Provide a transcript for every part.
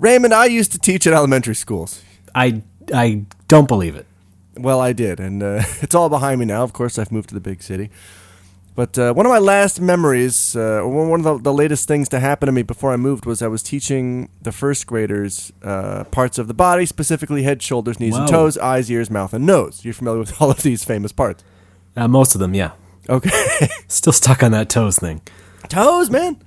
Raymond, I used to teach at elementary schools. I don't believe it. Well, I did, and it's all behind me now. Of course, I've moved to the big city. But one of my last memories, one of the latest things to happen to me before I moved was I was teaching the first graders parts of the body, specifically head, shoulders, knees, and toes, eyes, ears, mouth, and nose. You're familiar with all of these famous parts? Most of them, yeah. Okay. Still stuck on that toes thing. Toes, man.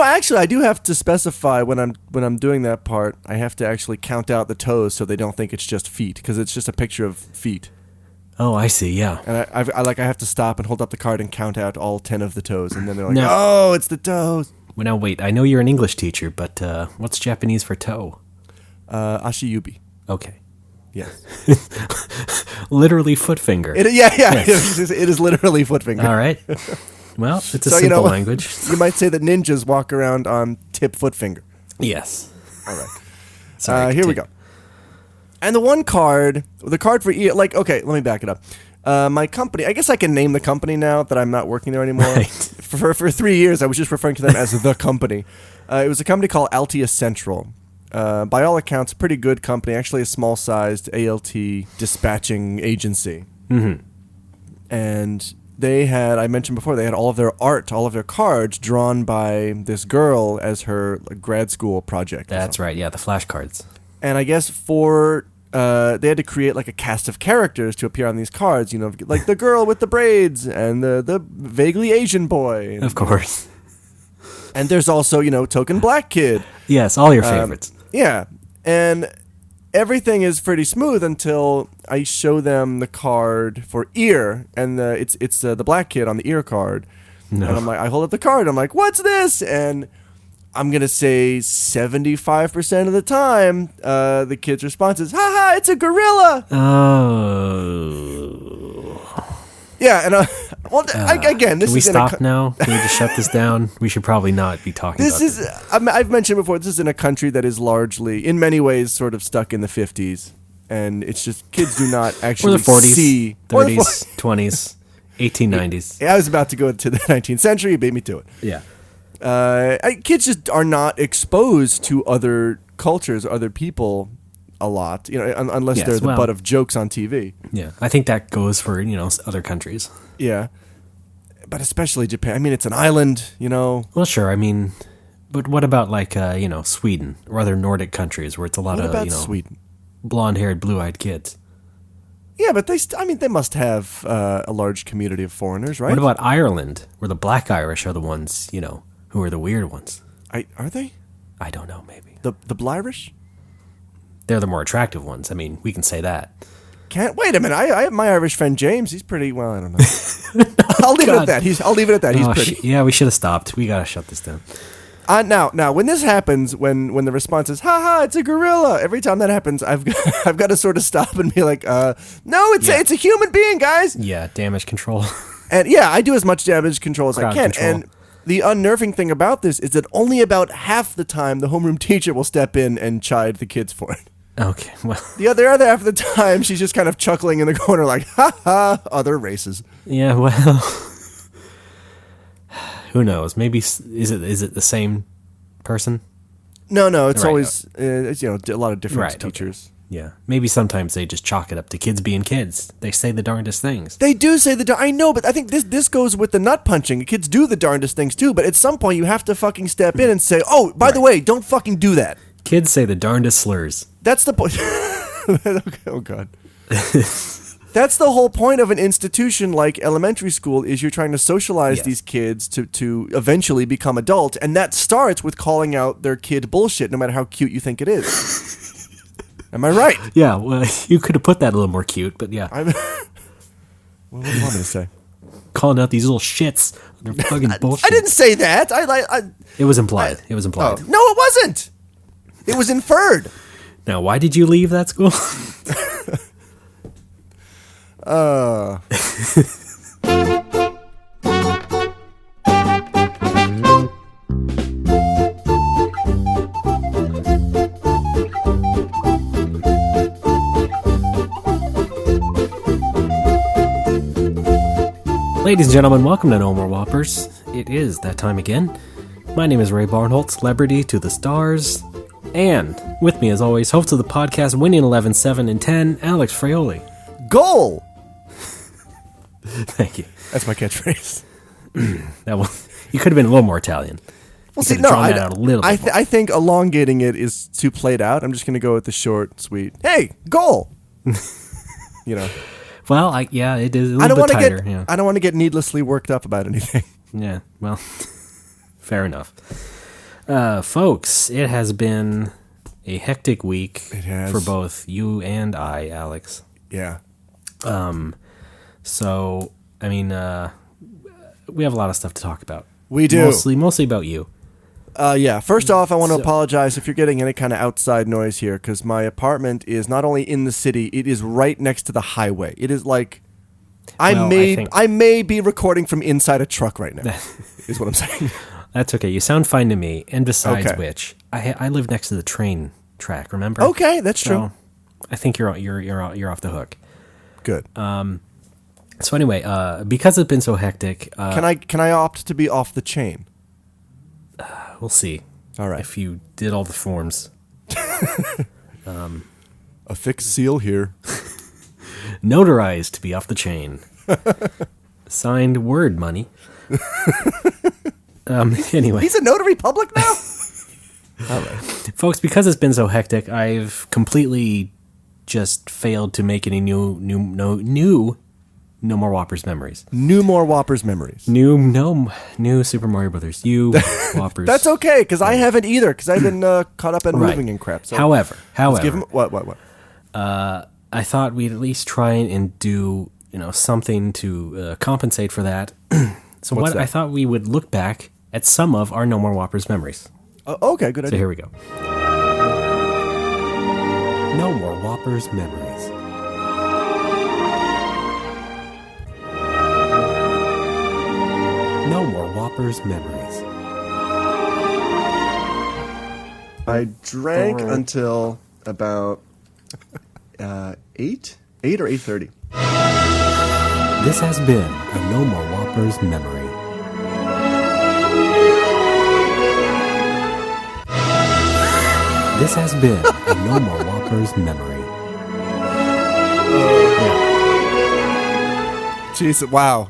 Actually, I do have to specify when I'm doing that part. I have to actually count out the toes so they don't think it's just feet, because it's just a picture of feet. Oh, I see. Yeah. And I have to stop and hold up the card and count out all 10 of the toes, and then they're like, "Oh, it's the toes." Well, now wait. I know you're an English teacher, but what's Japanese for toe? Ashiyubi. Okay. Yes. Literally foot finger. Yes. It is literally foot finger. All right. Well, it's a simple language. You might say that ninjas walk around on tip foot finger. Yes. All right. Sorry, here we go. And the card for okay, let me back it up. My company, I guess I can name the company now that I'm not working there anymore. Right. For 3 years, I was just referring to them as the company. It was a company called Altia Central. By all accounts, a pretty good company, actually a small-sized ALT dispatching agency. Mm-hmm. And they had, I mentioned before, they had all of their art, all of their cards drawn by this girl as her grad school project. That's right, yeah, the flashcards. And I guess they had to create like a cast of characters to appear on these cards, like the girl with the braids and the vaguely Asian boy. Of course. And there's also, token black kid. Yes, all your favorites. Yeah. And everything is pretty smooth until I show them the card for ear, and it's the black kid on the ear card. No. And I'm like, I hold up the card. I'm like, what's this? And I'm going to say 75% of the time, the kid's response is, ha, it's a gorilla. Oh. Yeah, and again, this can we is stop now? Can we just shut this down? We should probably not be talking about this. I've mentioned before, this is in a country that is largely, in many ways, sort of stuck in the 50s. And it's just, kids do not actually or the 40s, see... 30s, 20s, 1890s. I was about to go to the 19th century. You beat me to it. Yeah. Kids just are not exposed to other cultures, other people a lot, unless they're the butt of jokes on TV. Yeah, I think that goes for, other countries. Yeah, but especially Japan. I mean, it's an island, Well, sure, but what about Sweden or other Nordic countries where it's a lot of, Sweden? Blonde-haired, blue-eyed kids. Yeah, but they must have a large community of foreigners, right? What about Ireland, where the black Irish are the ones, who are the weird ones? Are they? I don't know, maybe. The Blirish? They're the more attractive ones. I mean, we can say that. Wait a minute. I have my Irish friend James. He's pretty, well, I don't know. I'll leave it at that. I'll leave it at that. He's pretty. Yeah, we should have stopped. We got to shut this down. Now, when this happens, when the response is, ha, it's a gorilla, every time that happens, I've got to sort of stop and be like, no, it's a human being, guys. Yeah, damage control. And yeah, I do as much damage control as I can. Control. And the unnerving thing about this is that only about half the time the homeroom teacher will step in and chide the kids for it. Okay, well. The other half of the time, she's just kind of chuckling in the corner like, ha, other races. Yeah, well, who knows? Maybe, is it the same person? No, it's always, it's, a lot of different teachers. Okay. Yeah, maybe sometimes they just chalk it up to kids being kids. They say the darndest things. They do say I know, but I think this goes with the nut punching. Kids do the darndest things too, but at some point you have to fucking step in and say, oh, by the way, don't fucking do that. Kids say the darndest slurs. That's the point. Okay, oh, God. That's the whole point of an institution like elementary school is you're trying to socialize these kids to eventually become adult, and that starts with calling out their kid bullshit, no matter how cute you think it is. Am I right? Yeah, well, you could have put that a little more cute, but yeah. What do you want me to say? Calling out these little shits. They're fucking bullshit. I didn't say that. It was implied. It was implied. Oh, no, it wasn't. It was inferred. Now, why did you leave that school? Ladies and gentlemen, welcome to No More Whoppers. It is that time again. My name is Ray Barnholt, celebrity to the stars, And with me, as always, host of the podcast, winning 11, 7, and 10, Alex Fraioli. Goal! Thank you. That's my catchphrase. You could have been a little more Italian. Well, see, no, I think elongating it is too played out. I'm just going to go with the short, sweet. Hey, goal! Well, it is a little bit tighter. I don't want to get needlessly worked up about anything. Yeah, well, fair enough. Folks, it has been a hectic week for both you and I, Alex. Yeah. So, I mean, we have a lot of stuff to talk about. We do. Mostly about you. Yeah. First off, I want to apologize if you're getting any kind of outside noise here, because my apartment is not only in the city, it is right next to the highway. It is like I may be recording from inside a truck right now. Is what I'm saying. That's okay. You sound fine to me. And besides which, I live next to the train track. Remember? Okay, that's true. I think you're off the hook. Good. So anyway, because it's been so hectic, can I opt to be off the chain? We'll see. All right. If you did all the forms. Affix seal here. Notarized to be off the chain. Signed word money. Anyway. He's a notary public now? All right. Folks, because it's been so hectic, I've completely just failed to make any new No More Whoppers memories. New More Whoppers memories. New Super Mario Brothers. Whoppers. That's okay, because I haven't either, because I've been caught up in moving and crap. So However, give him, what? I thought we'd at least try and do something to compensate for that. So I thought we would look back at some of our No More Whoppers memories. Okay, good idea. So here we go. No More Whoppers memories. No More Whoppers memories. I drank until about 8 or 8:30. This has been a No More Whoppers memory. This has been a No More Whoppers memory. Jeez, wow.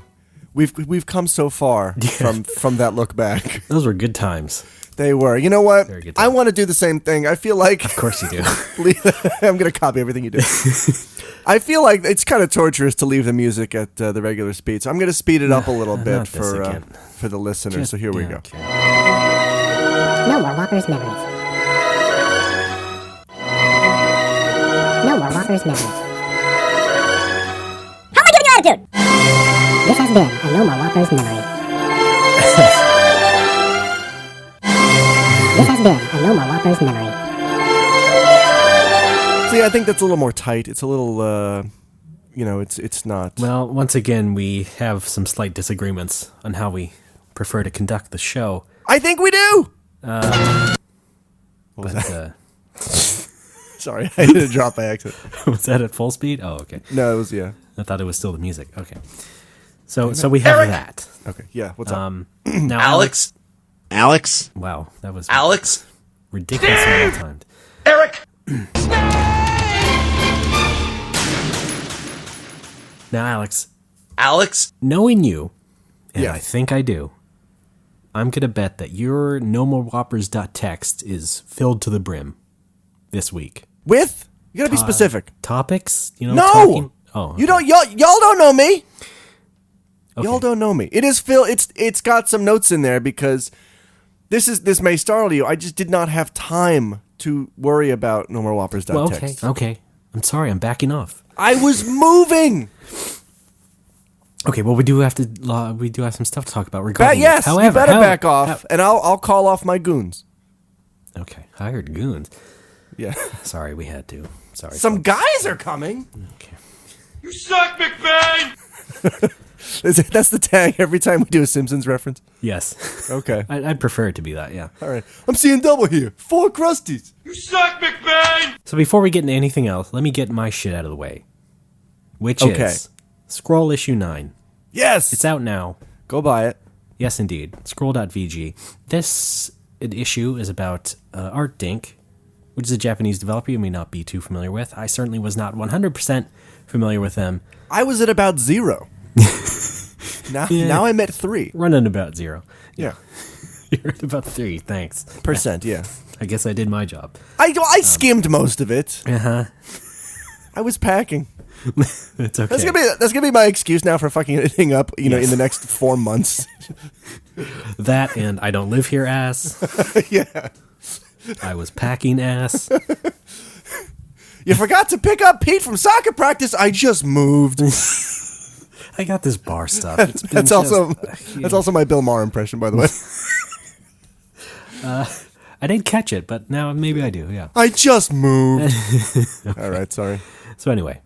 We've come so far from that look back. Those were good times. They were. You know what? I want to do the same thing. I feel like... Of course you do. I'm going to copy everything you do. I feel like it's kind of torturous to leave the music at the regular speed, so I'm going to speed it up a little bit for the listeners. So here we go. Okay. No More Whoppers memories. No More Whoppers memories. How am I giving you attitude? This has been a No More Whoppers memory. This has been a No More Whoppers memory. See, I think that's a little more tight. It's a little, it's not... Well, once again, we have some slight disagreements on how we prefer to conduct the show. I think we do! What was but, that? Sorry, I hit a drop by accident. Was that at full speed? Oh, okay. No, it was, yeah. I thought it was still the music. Okay. So we have that. Okay, yeah, what's up? Now, Alex? Wow, that was... Alex? Ridiculously well timed. Eric? Now, Alex, knowing you, and Yes. I think I do, I'm going to bet that your NoMoWhoppers.txt is filled to the brim this week. With? You gotta be specific. Topics? No! Talking? Oh, okay. You don't, y'all don't know me! Okay. Y'all don't know me. It is it's got some notes in there because this may startle you. I just did not have time to worry about No More Whoppers.txt. Well, okay. I'm sorry, I'm backing off. I was moving! Okay, well, we do have some stuff to talk about regarding Yes, However, you better back off, and I'll call off my goons. Okay, hired goons. Yeah. Sorry, we had to. Sorry. Some guys are coming! Okay. You suck, McBain! That's the tag every time we do a Simpsons reference? Yes. Okay. I'd prefer it to be that, yeah. All right. I'm seeing double here. 4 Krusties. You suck, McBain! So before we get into anything else, let me get my shit out of the way. Which is Scroll Issue 9. Yes! It's out now. Go buy it. Yes, indeed. Scroll.vg. This issue is about Art Dink, which is a Japanese developer you may not be too familiar with. I certainly was not 100% familiar with them. I was at about 0. Now I'm at 3. Running about 0. Yeah. You're at about 3, thanks. Percent, yeah. I guess I did my job. I skimmed most of it. Uh-huh. I was packing. It's okay. That's gonna be my excuse now for fucking anything up, in the next 4 months. That and I don't live here, ass. Yeah. I was packing, ass. You forgot to pick up Pete from soccer practice. I just moved. I got this bar stuff. That's also my Bill Maher impression, by the way. I didn't catch it, but now maybe I do, yeah. I just moved. Okay. All right, sorry. So anyway,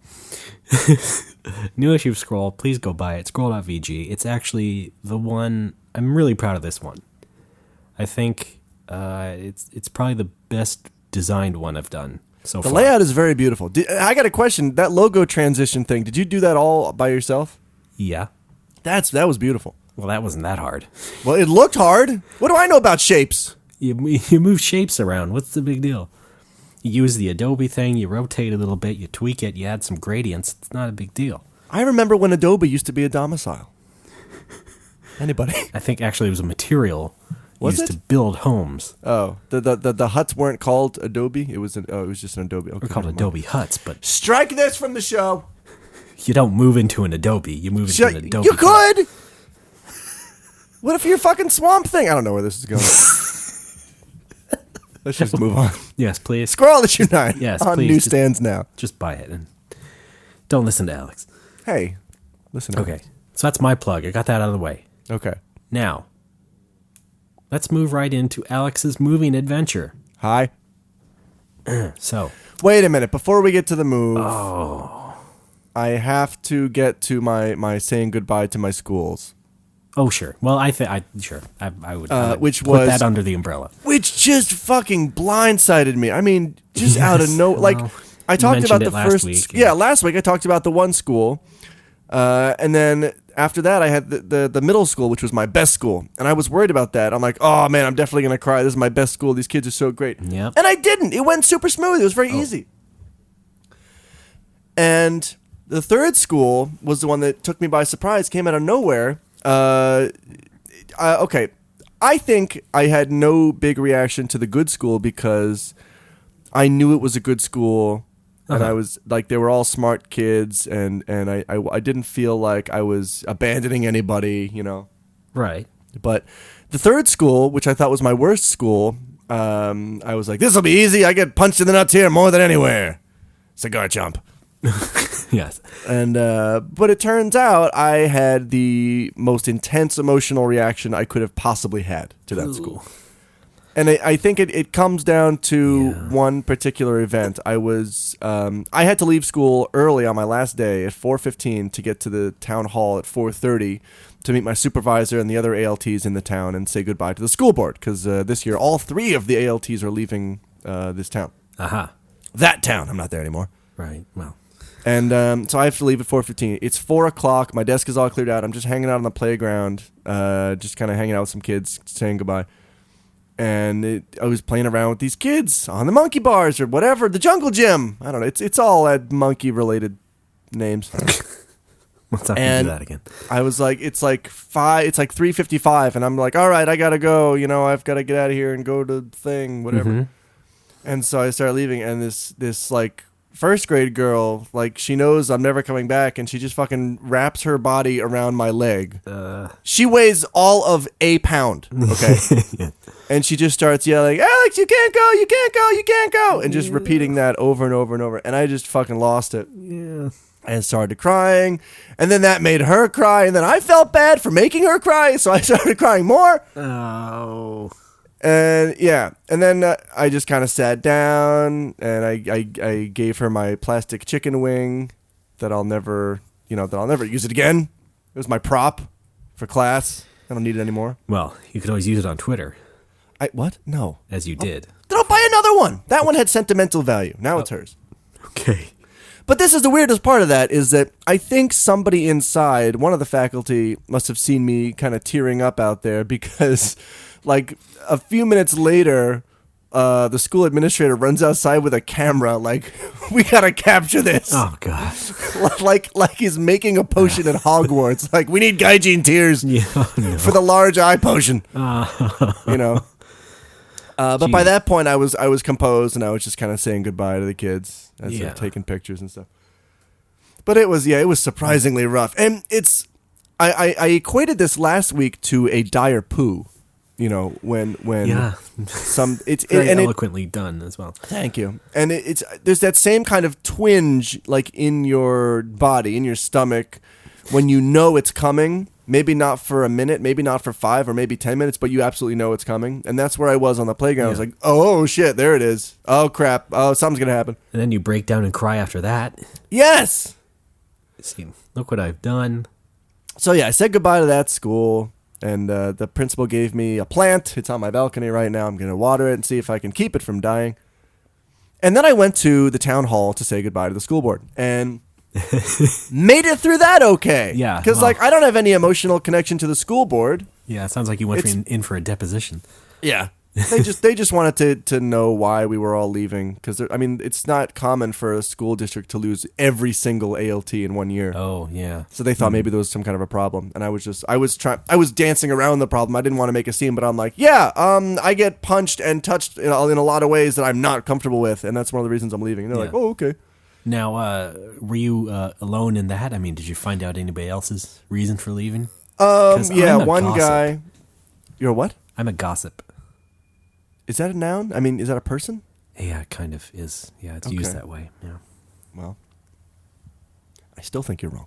new issue of Scroll. Please go buy it. Scroll.vg. It's actually the one. I'm really proud of this one. I think it's probably the best designed one I've done so far. The layout is very beautiful. I got a question. That logo transition thing. Did you do that all by yourself? Yeah. That was beautiful. Well, that wasn't that hard. Well, it looked hard. What do I know about shapes? You move shapes around. What's the big deal? You use the Adobe thing, you rotate a little bit, you tweak it, you add some gradients. It's not a big deal. I remember when Adobe used to be a domicile. Anybody? I think actually it was a material was used it? to build homes. Oh, the huts weren't called Adobe. It was just an Adobe. Okay, They're called Adobe huts, but strike this from the show. You don't move into an Adobe. You move into an Adobe. You could. What if you're fucking Swamp Thing? I don't know where this is going. Let's just move on. Yes, please. Squirrel Issue 9. Yes, on please. newsstands now. Just buy it and don't listen to Alex. Hey, listen. Okay, so that's my plug. I got that out of the way. Okay. Now, let's move right into Alex's moving adventure. Hi. So, wait a minute. Before we get to the move, I have to get to my saying goodbye to my schools. Oh, sure. Well, I would which put was that under the umbrella. Which just fucking blindsided me. I mean, just out of no, like, I talked about the first week. Yeah, last week I talked about the one school, and then after that I had the middle school, which was my best school, and I was worried about that. I'm like, oh man, I'm definitely gonna cry. This is my best school. These kids are so great. Yep. And I didn't. It went super smooth. It was very easy. And the third school was the one that took me by surprise. Came out of nowhere. Okay, I think I had no big reaction to the good school because I knew it was a good school, and I was like, they were all smart kids, and I didn't feel like I was abandoning anybody, Right. But the third school, which I thought was my worst school, I was like, this will be easy. I get punched in the nuts here more than anywhere. Cigar chump. Yes. And but it turns out I had the most intense emotional reaction I could have possibly had to that school. And I think it comes down to one particular event. I had to leave school early on my last day at 4:15 to get to the town hall at 4:30 to meet my supervisor and the other ALTs in the town and say goodbye to the school board, because this year all 3 of the ALTs are leaving this town. Aha. That town. I'm not there anymore. Right. Well. And so I have to leave at 4:15. It's 4 o'clock. My desk is all cleared out. I'm just hanging out on the playground, just kind of hanging out with some kids, saying goodbye. And I was playing around with these kids on the monkey bars or whatever, the jungle gym. I don't know. It's all at monkey-related names. What's happening and to that again? I was like, it's like 3:55, and I'm like, all right, I gotta go. I've got to get out of here and go to the thing, whatever. Mm-hmm. And so I started leaving, and this like first grade girl, like, she knows I'm never coming back, and she just fucking wraps her body around my leg. She weighs all of a pound, okay? Yeah. And she just starts yelling, Alex, you can't go, you can't go, you can't go, and just repeating that over and over and over. And I just fucking lost it. Yeah. And started crying, and then that made her cry, and then I felt bad for making her cry, so I started crying more. Oh. And yeah, and then I just kind of sat down, and I gave her my plastic chicken wing that I'll never use it again. It was my prop for class. I don't need it anymore. Well, you could always use it on Twitter. What? No. As you did. Then I'll buy another one. That one had sentimental value. Now it's hers. Okay. But this is the weirdest part of that, is that I think somebody inside, one of the faculty, must have seen me kind of tearing up out there, because like a few minutes later, the school administrator runs outside with a camera, like, we gotta capture this. Oh God. like he's making a potion at Hogwarts. Like, we need Gaijin tears Yeah. Oh, no. for the large eye potion. You know. But by that point, I was composed, and I was just kind of saying goodbye to the kids as they're taking pictures and stuff. But it was surprisingly rough, and I equated this last week to a dire poo. You know, when it's very eloquently done as well. Thank you. And there's that same kind of twinge, like, in your body, in your stomach, when you know it's coming. Maybe not for a minute, maybe not for 5 or maybe 10 minutes, but you absolutely know it's coming. And that's where I was on the playground. I was like, oh shit, there it is. Oh crap. Oh, something's gonna happen. And then you break down and cry after that. Yes. See, look what I've done. So yeah, I said goodbye to that school. And the principal gave me a plant. It's on my balcony right now. I'm going to water it and see if I can keep it from dying. And then I went to the town hall to say goodbye to the school board. And made it through that okay. Yeah. Because, I don't have any emotional connection to the school board. Yeah, it sounds like you went in for a deposition. Yeah. They just wanted to know why we were all leaving. Because, it's not common for a school district to lose every single ALT in 1 year. Oh, yeah. So they thought maybe there was some kind of a problem, and I was dancing around the problem. I didn't want to make a scene, but I'm like, I get punched and touched in a lot of ways that I'm not comfortable with, and that's one of the reasons I'm leaving. And they're like, oh, okay. Now, were you alone in that? I mean, did you find out anybody else's reason for leaving? Yeah, one gossip. guy. You're what? I'm a gossip. Is that a noun? I mean, is that a person? Yeah, it kind of is. Yeah, it's used that way. Yeah. Well, I still think you're wrong.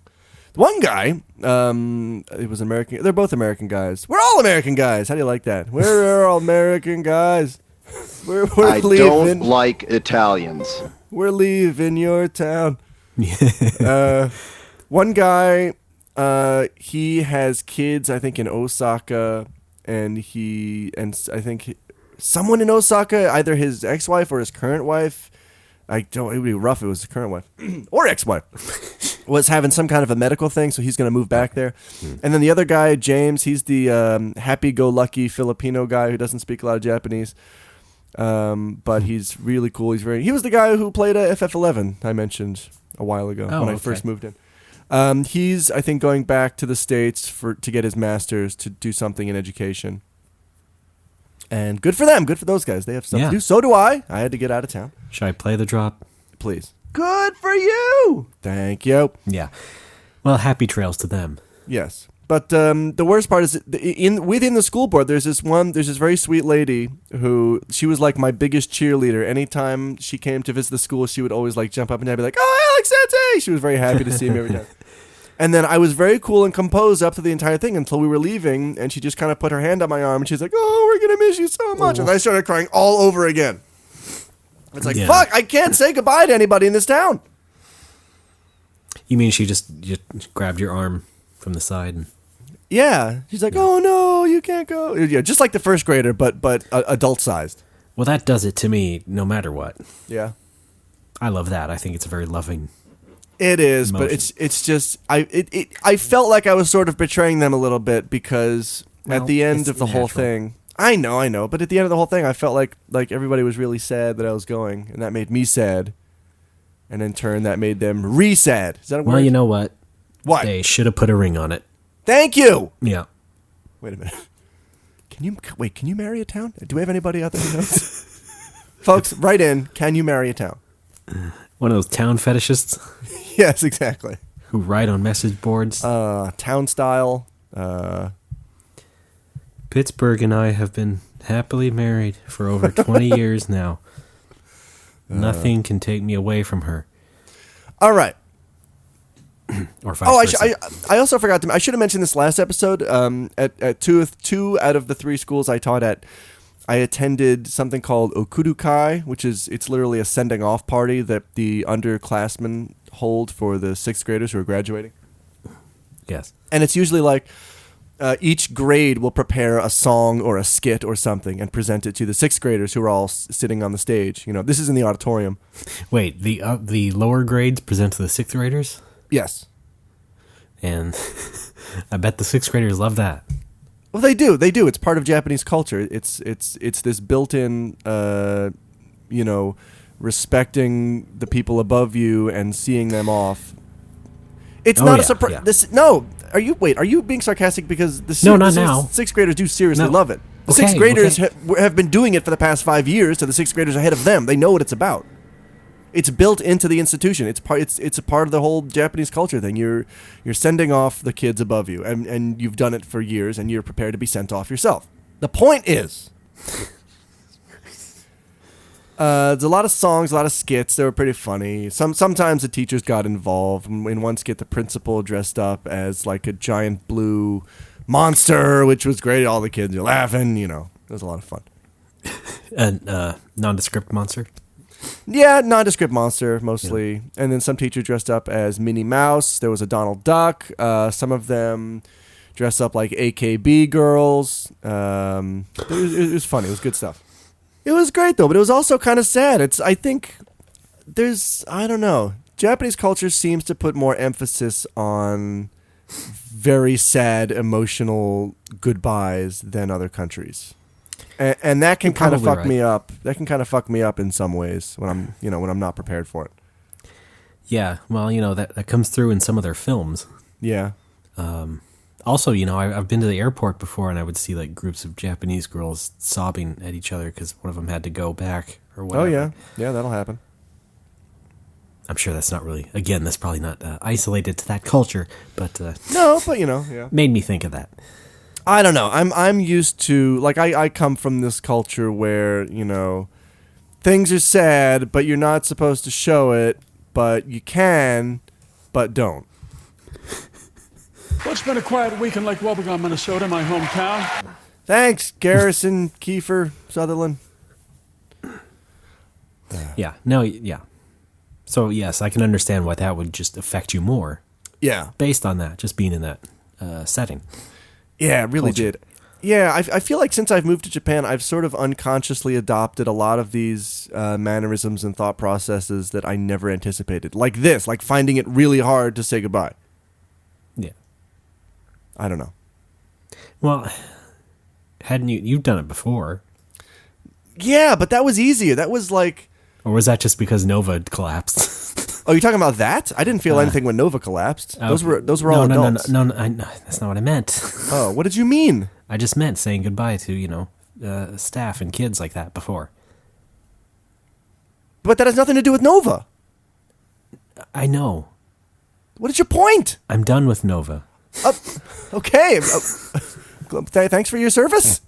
The one guy, it was American. They're both American guys. We're all American guys. How do you like that? We're all American guys. We're I leaving. don't like Italians. We're leaving your town. One guy, he has kids, I think, in Osaka, and I think someone in Osaka, either his ex-wife or his current wife, it would be rough if it was his current wife, or ex-wife, was having some kind of a medical thing, so he's going to move back there. And then the other guy, James, he's the happy-go-lucky Filipino guy who doesn't speak a lot of Japanese, but he's really cool. He was the guy who played FF11 I mentioned a while ago when I first moved in. He's, I think, going back to the States to get his master's to do something in education. And good for them. Good for those guys. They have stuff to do. So do I. I had to get out of town. Should I play the drop? Please. Good for you. Thank you. Yeah. Well, happy trails to them. Yes. But the worst part is within the school board, there's this very sweet lady who, she was like my biggest cheerleader. Anytime she came to visit the school, she would always like jump up and down and be like, oh, Alex Sensei! She was very happy to see me every time. And then I was very cool and composed up to the entire thing until we were leaving, and she just kind of put her hand on my arm, and she's like, oh, we're going to miss you so much. And I started crying all over again. It's like, fuck, I can't say goodbye to anybody in this town. You mean she just grabbed your arm from the side? And... Yeah. She's like, oh, no, you can't go. Yeah, just like the first grader, but adult-sized. Well, that does it to me no matter what. Yeah. I love that. I think it's a very loving... It is, emotion. but it's just I felt like I was sort of betraying them a little bit because at the end of the whole thing, I know, but at the end of the whole thing, I felt like everybody was really sad that I was going, and that made me sad, and in turn, that made them re-sad. Is that a word? Well, you know what? What? They should have put a ring on it. Thank you. Yeah. Wait a minute. Can you marry a town? Do we have anybody out there who knows? Folks, write in. Can you marry a town? One of those town fetishists. Yes, exactly. Who write on message boards. Town style. Pittsburgh and I have been happily married for over 20 years now. Nothing can take me away from her. All right. Or vice versa. I also forgot I should have mentioned this last episode. At two out of the 3 schools I taught at, I attended something called Okurukai, it's literally a sending off party that the underclassmen hold for the 6th graders who are graduating. Yes. And it's usually like each grade will prepare a song or a skit or something and present it to the 6th graders who are all sitting on the stage. This is in the auditorium. Wait, the lower grades present to the 6th graders? Yes. And I bet the 6th graders love that. Well, they do. They do. It's part of Japanese culture. It's this built-in, respecting the people above you and seeing them off. It's not a surprise. Yeah. Are you being sarcastic? Because not now. Sixth graders do seriously No. love it. The sixth graders have been doing it for the past 5 years to the sixth graders ahead of them. They know what it's about. It's built into the institution. It's a part of the whole Japanese culture thing. You're sending off the kids above you, and you've done it for years, and you're prepared to be sent off yourself. The point is, there's a lot of songs, a lot of skits. They were pretty funny. Sometimes the teachers got involved. In one skit, the principal dressed up as like a giant blue monster, which was great. All the kids were laughing. It was a lot of fun. A nondescript monster. Yeah, nondescript monster mostly. Yeah. And then some teacher dressed up as Minnie Mouse. There was a Donald Duck. Some of them dressed up like AKB girls. It was funny. It was good stuff. It was great though, but it was also kind of sad. I don't know. Japanese culture seems to put more emphasis on very sad, emotional goodbyes than other countries. And that can kind of fuck me up. That can kind of fuck me up in some ways when I'm not prepared for it. Yeah, well, that comes through in some of their films. Yeah. Also, I've been to the airport before, and I would see like groups of Japanese girls sobbing at each other because one of them had to go back or whatever. Oh yeah, that'll happen. I'm sure that's not really. Again, that's probably not isolated to that culture, but no, but yeah, made me think of that. I don't know. I'm used to, like, I come from this culture where, things are sad, but you're not supposed to show it, but you can, but don't. Well, it's been a quiet week in Lake Wobegon, Minnesota, my hometown. Thanks, Garrison, Kiefer, Sutherland. Yeah. So, yes, I can understand why that would just affect you more. Yeah. Based on that, just being in that setting. Yeah, it really did. Yeah, I feel like since I've moved to Japan, I've sort of unconsciously adopted a lot of these mannerisms and thought processes that I never anticipated. Like this, like finding it really hard to say goodbye. Yeah. I don't know. Well, hadn't you've done it before? Yeah, but that was easier. That was like... Or was that just because Nova collapsed? Oh, you're talking about that? I didn't feel anything when Nova collapsed. Those were all adults. No, that's not what I meant. Oh, what did you mean? I just meant saying goodbye to, staff and kids like that before. But that has nothing to do with Nova. I know. What is your point? I'm done with Nova. Okay. Thanks for your service.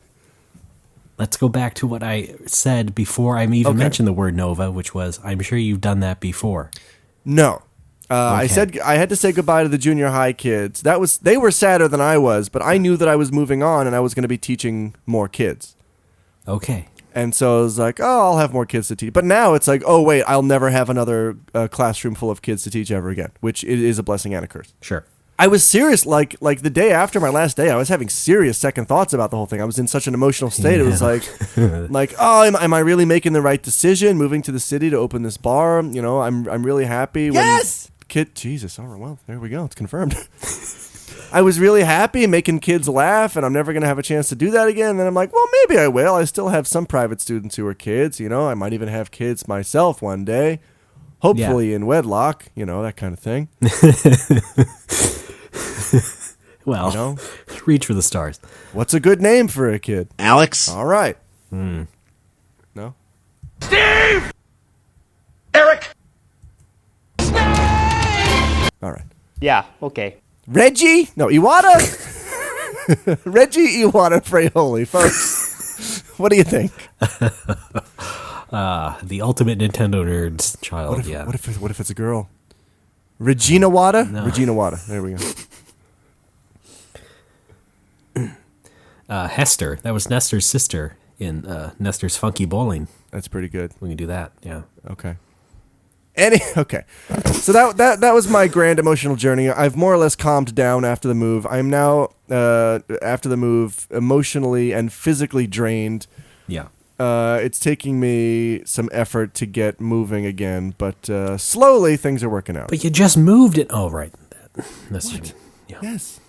Let's go back to what I said before I even mentioned the word Nova, which was, I'm sure you've done that before. No. I said I had to say goodbye to the junior high kids. They were sadder than I was, but I knew that I was moving on and I was going to be teaching more kids. Okay. And so I was like, oh, I'll have more kids to teach. But now it's like, oh, wait, I'll never have another classroom full of kids to teach ever again, which is a blessing and a curse. Sure. I was serious, like the day after my last day, I was having serious second thoughts about the whole thing. I was in such an emotional state. Yeah. It was like, oh, am I really making the right decision, moving to the city to open this bar? I'm really happy. Yes! Jesus, all right, well, there we go. It's confirmed. I was really happy making kids laugh, and I'm never going to have a chance to do that again. And then I'm like, well, maybe I will. I still have some private students who are kids. I might even have kids myself one day. Hopefully in wedlock, that kind of thing. Well, reach for the stars. What's a good name for a kid? Alex? All right. No? Steve! Eric! All right. Yeah, okay. Reggie? No, Iwata? Reggie Iwata Fraioli, folks. What do you think? The ultimate Nintendo nerd's child, What if it's a girl? Regina Wada? No. Regina Wada. There we go. Hester. That was Nestor's sister in Nestor's Funky Bowling. That's pretty good. We can do that, yeah. Okay. Okay. So that was my grand emotional journey. I've more or less calmed down after the move. I'm now, after the move, emotionally and physically drained. Yeah. It's taking me some effort to get moving again, but slowly things are working out. But you just moved it. Oh, right. That's what? Yeah. Yes.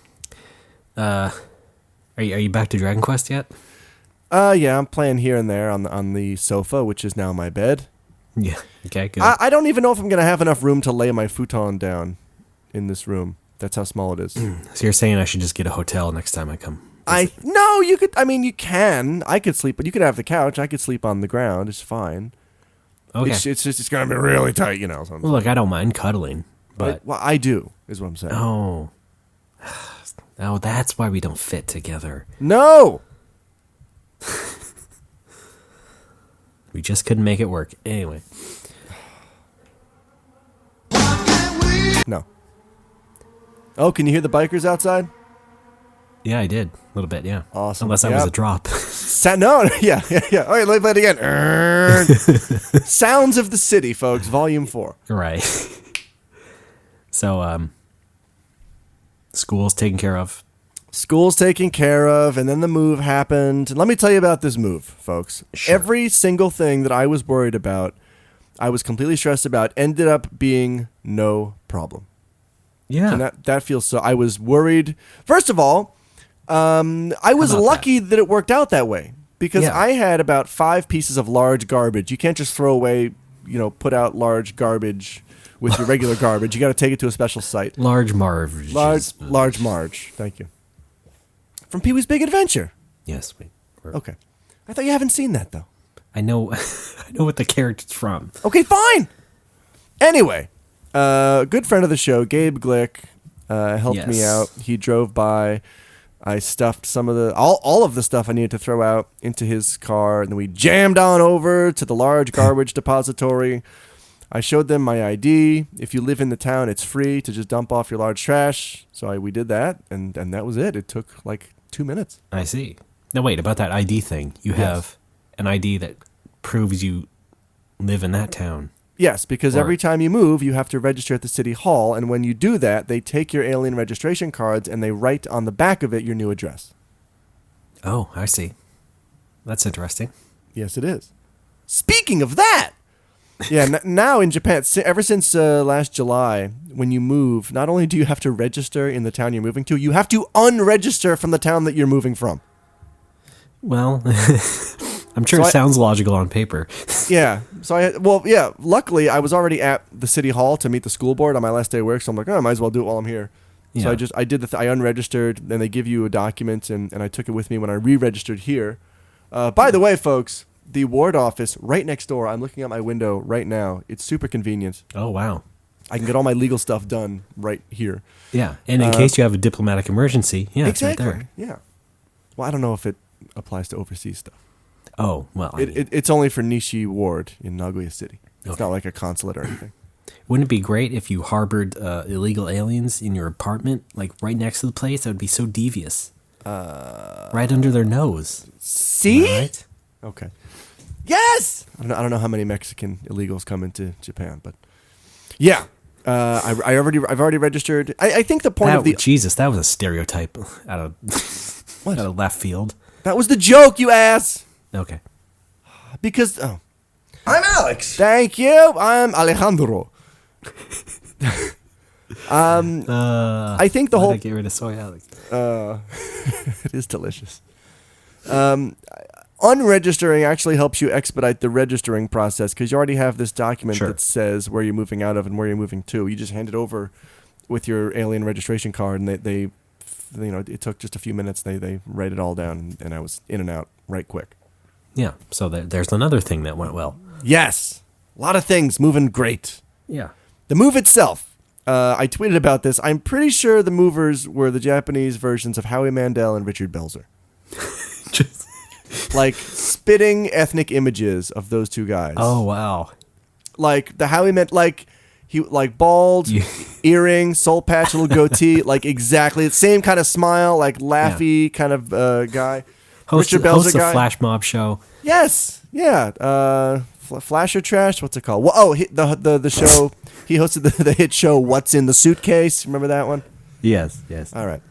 Are you back to Dragon Quest yet? Yeah, I'm playing here and there on the sofa, which is now my bed. Yeah. Okay, good. I don't even know if I'm going to have enough room to lay my futon down in this room. That's how small it is. So you're saying I should just get a hotel next time I come? No, you could. I mean, you can. I could sleep, but you could have the couch. I could sleep on the ground. It's fine. Okay. It's just it's going to be really tight, you know. Well, look, I don't mind cuddling, but I do is what I'm saying. oh, that's why we don't fit together. No. We just couldn't make it work. Anyway. No. Oh, can you hear the bikers outside? Yeah, I did. A little bit, yeah. Awesome. Unless that was a drop. No, yeah. All right, let me play it again. Sounds of the City, folks, Volume 4. Right. So, school's taken care of. School's taken care of, and then the move happened. And let me tell you about this move, folks. Sure. Every single thing that I was worried about, I was completely stressed about, ended up being no problem. Yeah. And that feels so. I was worried. First of all, I was lucky that it worked out that way because I had about 5 pieces of large garbage. You can't just throw away, put out large garbage with your regular garbage. You got to take it to a special site. Large Marge. Large Marge. Thank you. From Pee-wee's Big Adventure. Yes. Okay. I thought you haven't seen that though. I know. I know what the character's from. Okay, fine. Anyway, good friend of the show, Gabe Glick, helped me out. He drove by. I stuffed some of all of the stuff I needed to throw out into his car, and then we jammed on over to the large garbage depository. I showed them my ID. If you live in the town, it's free to just dump off your large trash. So we did that, and that was it. It took like 2 minutes. I see. Now wait, about that ID thing. You have an ID that proves you live in that town. Yes, because every time you move, you have to register at the city hall, and when you do that, they take your alien registration cards and they write on the back of it your new address. Oh, I see. That's interesting. Yes, it is. Speaking of that, now in Japan, ever since last July, when you move, not only do you have to register in the town you're moving to, you have to unregister from the town that you're moving from. Well, I'm sure it sounds logical on paper. Yeah. So luckily I was already at the city hall to meet the school board on my last day of work, so I'm like, I might as well do it while I'm here. Yeah. So I did I unregistered, and they give you a document, and I took it with me when I re-registered here. By the way, folks, the ward office right next door, I'm looking out my window right now. It's super convenient. Oh, wow. I can get all my legal stuff done right here. Yeah. And in case you have a diplomatic emergency, exactly. It's right there. Yeah. Well, I don't know if it applies to overseas stuff. Oh, well. It's only for Nishi Ward in Nagoya City. It's not like a consulate or anything. Wouldn't it be great if you harbored illegal aliens in your apartment, like right next to the place? That would be so devious. Right under their nose. See? Right? Okay. Yes! I don't know how many Mexican illegals come into Japan, but yeah. I've already registered. I think the point of the... Jesus, that was a stereotype out of left field. That was the joke, you ass! Okay. Because... I'm Alex. Thank you. I'm Alejandro. I think the whole... Get rid of soy Alex. It is delicious. Unregistering actually helps you expedite the registering process because you already have this document that says where you're moving out of and where you're moving to. You just hand it over with your alien registration card, and they it took just a few minutes. They write it all down, and I was in and out right quick. Yeah, so there's another thing that went well. Yes, a lot of things moving great. Yeah. The move itself, I tweeted about this. I'm pretty sure the movers were the Japanese versions of Howie Mandel and Richard Belzer. Like spitting ethnic images of those two guys. Oh wow! Like the Howie he bald, earring, soul patch, little goatee, like exactly the same kind of smile, like laughy kind of guy. Richard Belzer guy. A flash mob show. Yes, yeah. Flash or Trash? What's it called? Well, the show he hosted the hit show What's in the Suitcase. Remember that one? Yes. All right.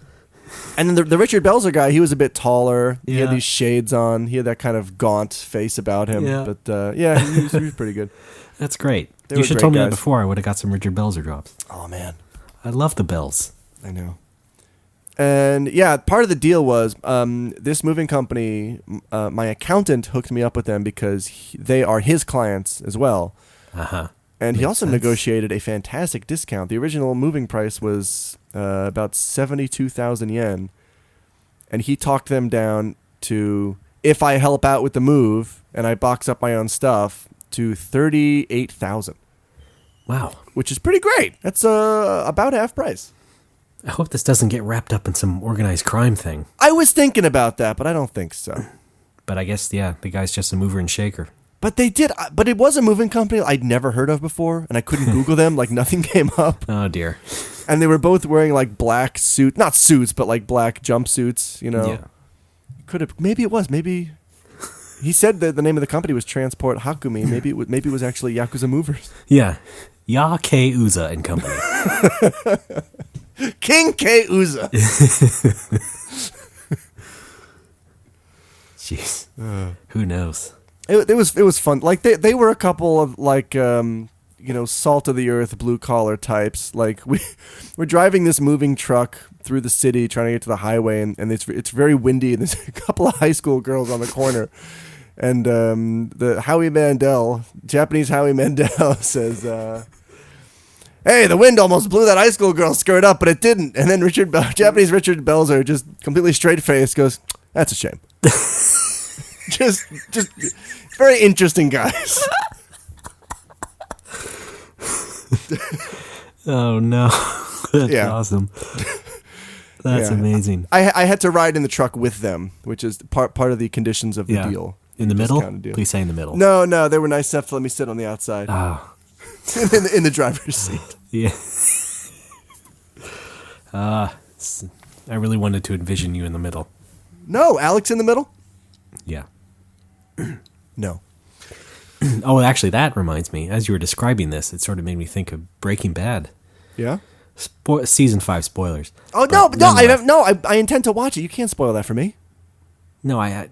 And then the Richard Belzer guy, he was a bit taller. He had these shades on. He had that kind of gaunt face about him. Yeah. But he was pretty good. That's great. You should have told me that before. I would have got some Richard Belzer drops. Oh, man. I love the bells. I know. And yeah, part of the deal was this moving company, my accountant hooked me up with them because they are his clients as well. Uh-huh. And he Makes also sense. negotiated a fantastic discount. The original moving price was about 72,000 yen. And he talked them down to, if I help out with the move and I box up my own stuff, to 38,000. Wow. Which is pretty great. That's about half price. I hope this doesn't get wrapped up in some organized crime thing. I was thinking about that, but I don't think so. But I guess, yeah, the guy's just a mover and shaker. But they did. But it was a moving company I'd never heard of before, and I couldn't Google them. Like, nothing came up. Oh, dear. And they were both wearing, like, black suits. Not suits, but, like, black jumpsuits, you know. Yeah. Could have. Maybe it was. Maybe. He said that the name of the company was Transport Hakumi. Maybe it was actually Yakuza Movers. Yeah. Ya Kei Uza and Company. King K. Uza. Jeez. Who knows? It was fun. Like they were a couple of like salt of the earth blue collar types. Like we're driving this moving truck through the city trying to get to the highway, and it's very windy, and there's a couple of high school girls on the corner, and the Howie Mandel, Japanese Howie Mandel says, "Hey, the wind almost blew that high school girl's skirt up, but it didn't." And then Japanese Richard Belzer, just completely straight faced, goes, "That's a shame." just very interesting guys. Oh no. That's awesome. That's amazing. I had to ride in the truck with them, which is part of the conditions of the deal. In the middle? Deal. Please say in the middle. No, they were nice enough to let me sit on the outside. Oh. in the driver's seat. Yeah. I really wanted to envision you in the middle. No, Alex in the middle? Yeah. No. Oh, actually, that reminds me. As you were describing this, it sort of made me think of Breaking Bad. Yeah? Season 5 spoilers. Oh, I intend to watch it. You can't spoil that for me. No, I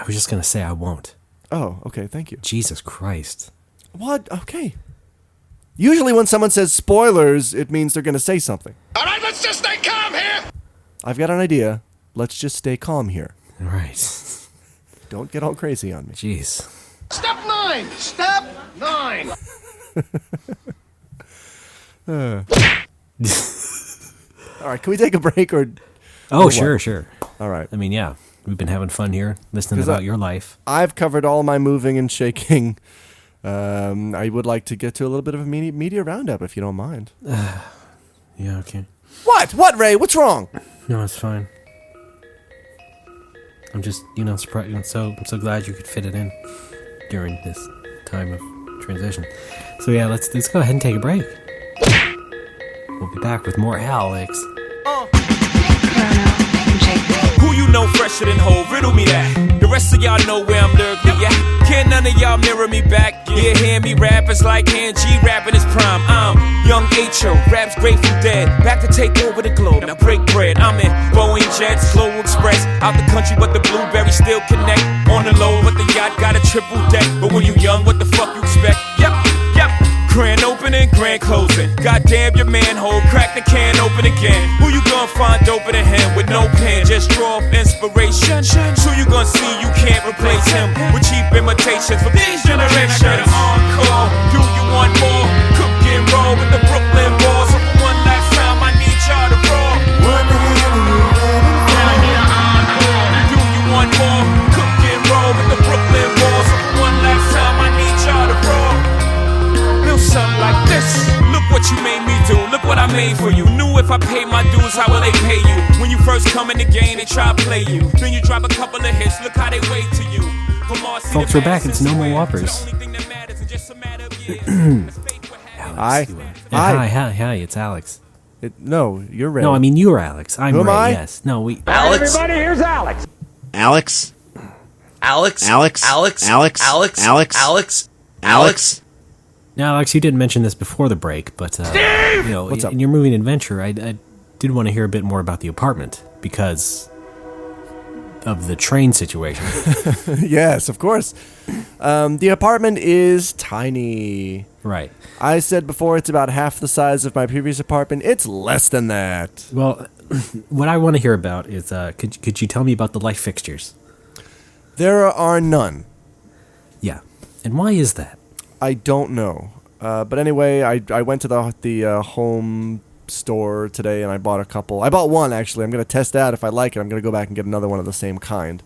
was just going to say I won't. Oh, okay, thank you. Jesus Christ. What? Okay. Usually when someone says spoilers, it means they're going to say something. All right, let's just stay calm here. I've got an idea. Let's just stay calm here. All right. Don't get all crazy on me. Jeez. Step 9. Step 9. All right, can we take a break or? Oh, sure. All right. I mean, yeah, we've been having fun here, listening about your life. I've covered all my moving and shaking. I would like to get to a little bit of a media roundup, if you don't mind. Yeah, okay. What, Ray? What's wrong? No, it's fine. I'm just, surprised. I'm so glad you could fit it in during this time of transition. So yeah, let's go ahead and take a break. We'll be back with more Alex. Who you know fresher than whole? Riddle me that. The rest of y'all know where I'm lurking, yeah. Can't none of y'all mirror me back. Yeah, hear me rap, it's like hand G rapping his prime. I'm young H.O., raps Grateful Dead. Back to take over the globe, now break bread. I'm in Boeing Jets, Global Express. Out the country, but the blueberries still connect. On the low, but the yacht got a triple deck. But when you young, what the fuck you expect? Yep. Grand opening, grand closing. Goddamn your manhole, crack the can open again. Who you gonna find open in him with no pen? Just draw up inspiration. So you gonna see you can't replace him with cheap imitations from these generations. I got an encore. Do you want more? Cook and roll with the Brooklyn Balls. So for one last time, I need y'all to roll. Do you want more? Cook and roll with the Brooklyn Balls. So for one last time, I need y'all to roll. Something like this. Look what you made me do. Look what I made for you. Knew if I paid my dues, how will they pay you? When you first come in the game, they try to play you. Then you drop a couple of hits. Look how they wait to you. Folks, we're back. It's NoMoWo Whoppers. Hi. Hi. It's Alex. No, you're Ray. No, I mean you're Alex. I'm Who am Ray. I? Yes. No, we. Alex. Everybody, here's Alex. Alex. Alex. Alex. Alex. Alex. Alex. Alex. Alex. Alex. Now, Alex, you didn't mention this before the break, but What's up? in your moving adventure, I did want to hear a bit more about the apartment because of the train situation. Yes, of course. The apartment is tiny. Right. I said before it's about half the size of my previous apartment. It's less than that. Well, what I want to hear about is could you tell me about the light fixtures? There are none. Yeah, and why is that? I don't know. But anyway, I went to the home store today and I bought a couple. I bought one actually. I'm gonna test out. If I like it, I'm gonna go back and get another one of the same kind.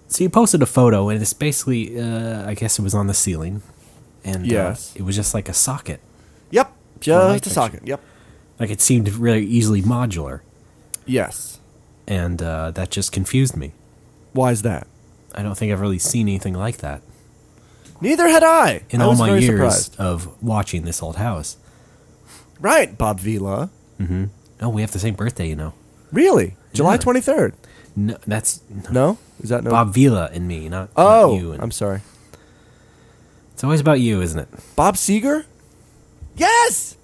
So you posted a photo, and it's basically, I guess it was on the ceiling, and Yes. it was just like a socket. Yep, light just a fixture. socket. Yep. Like it seemed really easily modular, Yes. and that just confused me. Why is that? I don't think I've really seen anything like that Neither had I. in I all was my very years surprised. of watching this old house. Right, Bob Vila. Oh, we have the same birthday, you know. Really? July Yeah. 23rd. No, that's No? Is that no? Bob Vila and me, not Oh, you. And I'm sorry. it's always about you, isn't it? Bob Seger? Yes.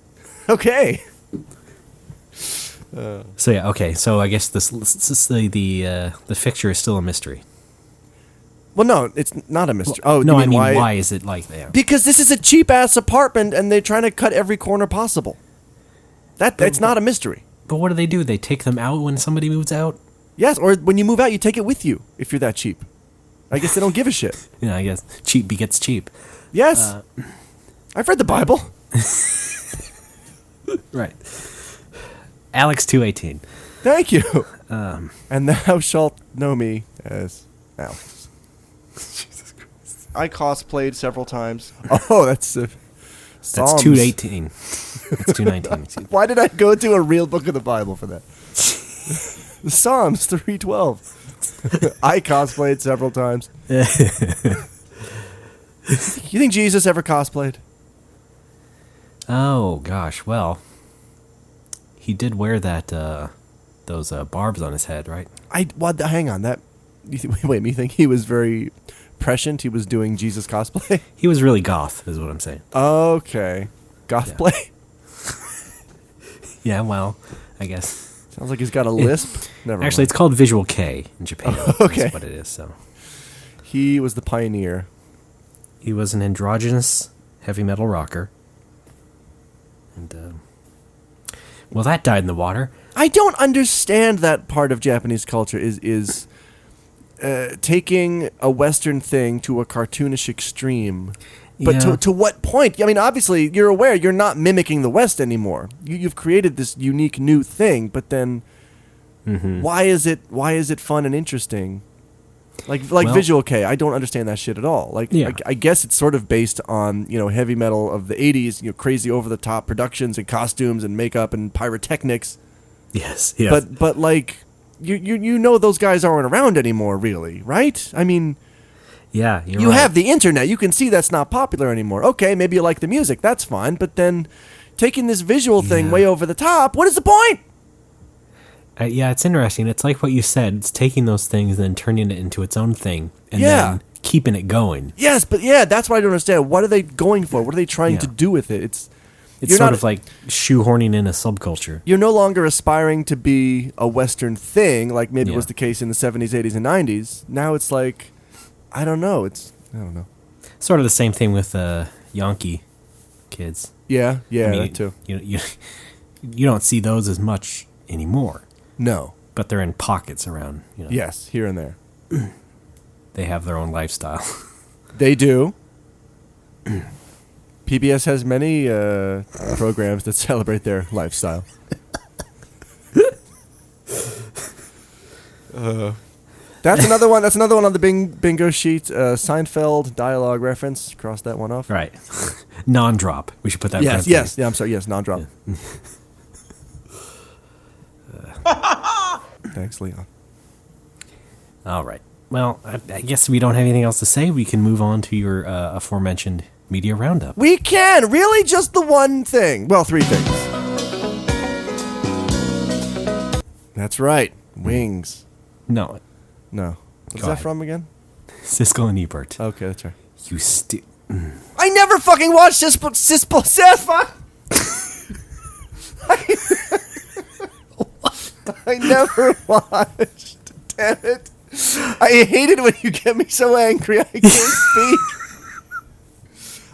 Okay. So yeah, okay. So I guess the fixture is still a mystery. Well, no, it's not a mystery. Oh, No, you I mean, why? why is it like that? Because this is a cheap ass apartment, and they're trying to cut every corner possible. That's not a mystery. But what do? They take them out when somebody moves out? Yes, or when you move out, you take it with you if you're that cheap. I guess they don't give a shit. Yeah, I guess cheap begets cheap. Yes, I've read the Bible. Right. Alex 218. Thank you. And thou shalt know me as Alex. Jesus Christ. I cosplayed several times. Oh, that's That's Psalms. 218. It's 219. Excuse me. Why did I go to a real book of the Bible for that? The Psalms 3:12. I cosplayed several times. You think Jesus ever cosplayed? Oh gosh, well, he did wear that those barbs on his head, right? Hang on, that. You think he was very prescient? He was doing Jesus cosplay. He was really goth, is what I'm saying. Okay, goth play. Yeah, well, I guess. Sounds like he's got a lisp. Never Actually, mind. it's called Visual Kei in Japan. Okay. That's what it is. So He was the pioneer. he was an androgynous heavy metal rocker, and well, that died in the water. I don't understand that part of Japanese culture is taking a Western thing to a cartoonish extreme. But Yeah. to what point? I mean, obviously, you're aware you're not mimicking the West anymore. You've created this unique new thing, but then why is it fun and interesting? Like Well- Visual Kei, I don't understand that shit at all. Like, Yeah. I guess it's sort of based on heavy metal of the '80s, crazy over the top productions and costumes and makeup and pyrotechnics. Yes, yes. But like you know those guys aren't around anymore, really, right? I mean, yeah, you're you right. have the internet. You can see that's not popular anymore. Okay, maybe you like the music. That's fine. But then taking this visual thing Yeah. way over the top, what is the point? Yeah, it's interesting. It's like what you said. It's taking those things and then turning it into its own thing, and Yeah. then keeping it going. Yes, but yeah, that's what I don't understand. What are they going for? What are they trying to Yeah. do with it? It's It's sort of like shoehorning in a subculture. you're no longer aspiring to be a Western thing, like maybe it was Yeah. the case in the 70s, 80s, and 90s. Now it's like, I don't know. I don't know. Sort of the same thing with Yankee kids. Yeah, I mean, that too. You don't see those as much anymore, No. but they're in pockets around. Yes, here and there. They have their own lifestyle. They do. PBS has many programs that celebrate their lifestyle. That's another one. That's another one on the bingo sheet. Seinfeld dialogue reference. Cross that one off. Right. Non-drop. We should put that. Yes. in Yes. Yeah. I'm sorry. Yes. Non-drop. Thanks, Leon. All right. Well, I guess we don't have anything else to say. We can move on to your aforementioned media roundup. We can really just the one thing. Well, three things. That's right. Wings. No, No. What's Go that ahead. from again? Siskel and Ebert. Okay, that's right. You I never fucking watched Siskel. I never watched. Damn it. I hate it when you get me so angry I can't speak.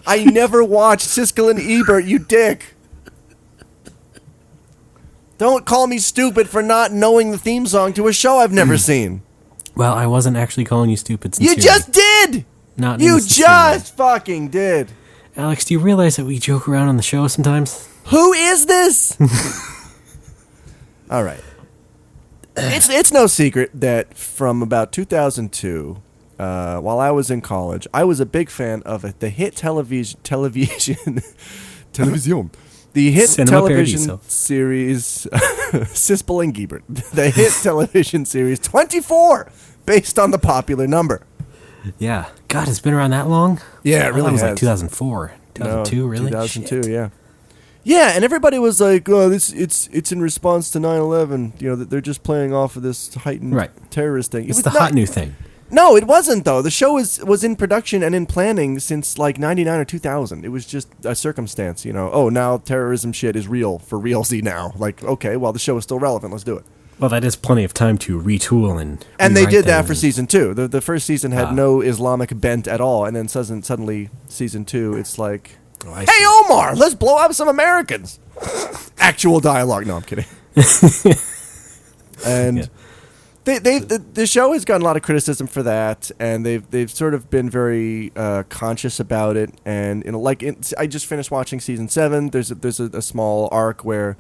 I never watched Siskel and Ebert, you dick. Don't call me stupid for not knowing the theme song to a show I've never seen. Well, I wasn't actually calling you stupid sincerely. You just did! Not You insincerely. just fucking did. Alex, do you realize that we joke around on the show sometimes? Who is this? All right. It's no secret that from about 2002, while I was in college, I was a big fan of the hit television, the hit Cinema television Paradiso. series, Siskel and Gebert, the hit television series 24, based on the popular number. Yeah. God, it's been around that long? Yeah, it I thought really was has. like 2004. 2002, really? 2002, Shit. yeah. Yeah, and everybody was like, "Oh, it's in response to 9/11." You know, that they're just playing off of this heightened terrorist thing. It's the hot new thing. No, it wasn't though. The show was in production and in planning since like 99 or 2000. It was just a circumstance, you know. Oh, now terrorism shit is real for realsy now. Like, okay, well the show is still relevant. Let's do it. Well, that is plenty of time to retool and they rewrite did that for things. season 2. The first season had no Islamic bent at all, and then suddenly season 2, it's like, hey Omar, let's blow up some Americans. Actual dialogue. No, I'm kidding. And the show has gotten a lot of criticism for that, and they've sort of been very conscious about it. And I just finished watching season 7. There's a small arc where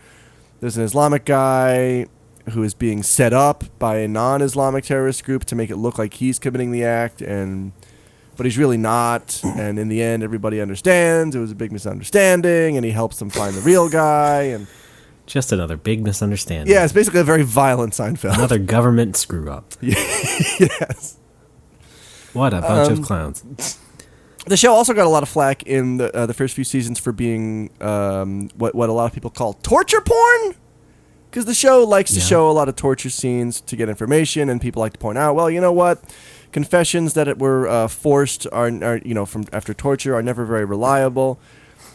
there's an Islamic guy who is being set up by a non-Islamic terrorist group to make it look like he's committing the act, but he's really not. And in the end, everybody understands it was a big misunderstanding, and he helps them find the real guy. And just another big misunderstanding. yeah, it's basically a very violent Seinfeld. Another government screw up. Yes. What a bunch of clowns. The show also got a lot of flack in the first few seasons for being what a lot of people call torture porn. Because the show likes to show a lot of torture scenes to get information, and people like to point out, well, you know what? Confessions that were forced are from after torture are never very reliable.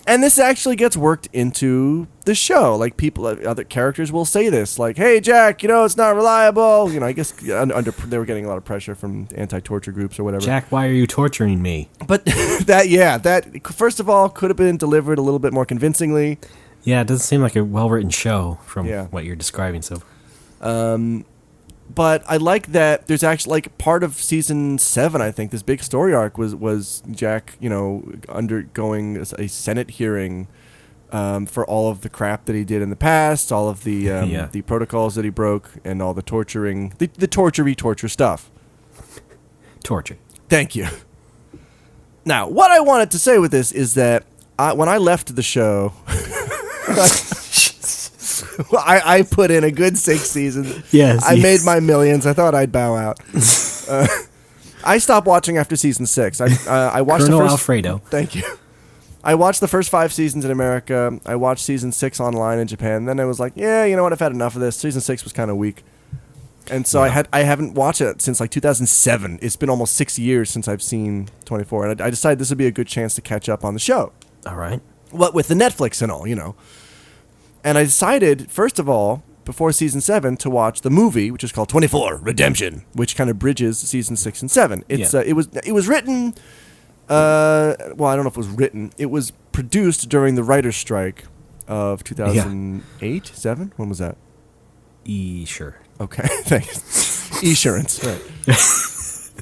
And this actually gets worked into the show. Like other characters will say this, like, "Hey, Jack, it's not reliable." I guess they were getting a lot of pressure from anti-torture groups or whatever. Jack, why are you torturing me? But that first of all could have been delivered a little bit more convincingly. Yeah, it doesn't seem like a well-written show from what you're describing. So, but I like that there's actually like part of season 7. I think this big story arc was Jack, undergoing a Senate hearing for all of the crap that he did in the past, all of the the protocols that he broke, and all the torturing, the torture stuff. Torture. Thank you. Now, what I wanted to say with this is that when I left the show. I put in a good 6 seasons. Yes, I made my millions. I thought I'd bow out. I stopped watching after season 6. I watched Colonel the first. Alfredo. Thank you. I watched the first 5 seasons in America. I watched season 6 online in Japan. And then I was like, yeah, you know what? I've had enough of this. Season 6 was kind of weak, and so I haven't watched it since like 2007. It's been almost 6 years since I've seen 24, and I decided this would be a good chance to catch up on the show. All right. What with the Netflix and all, And I decided, first of all, before season 7, to watch the movie, which is called 24 Redemption, which kind of bridges season 6 and 7. It's it was written. I don't know if it was written. It was produced during the writer's strike of 2008, 7. When was that? Sure. Okay, thanks. Esurance, right?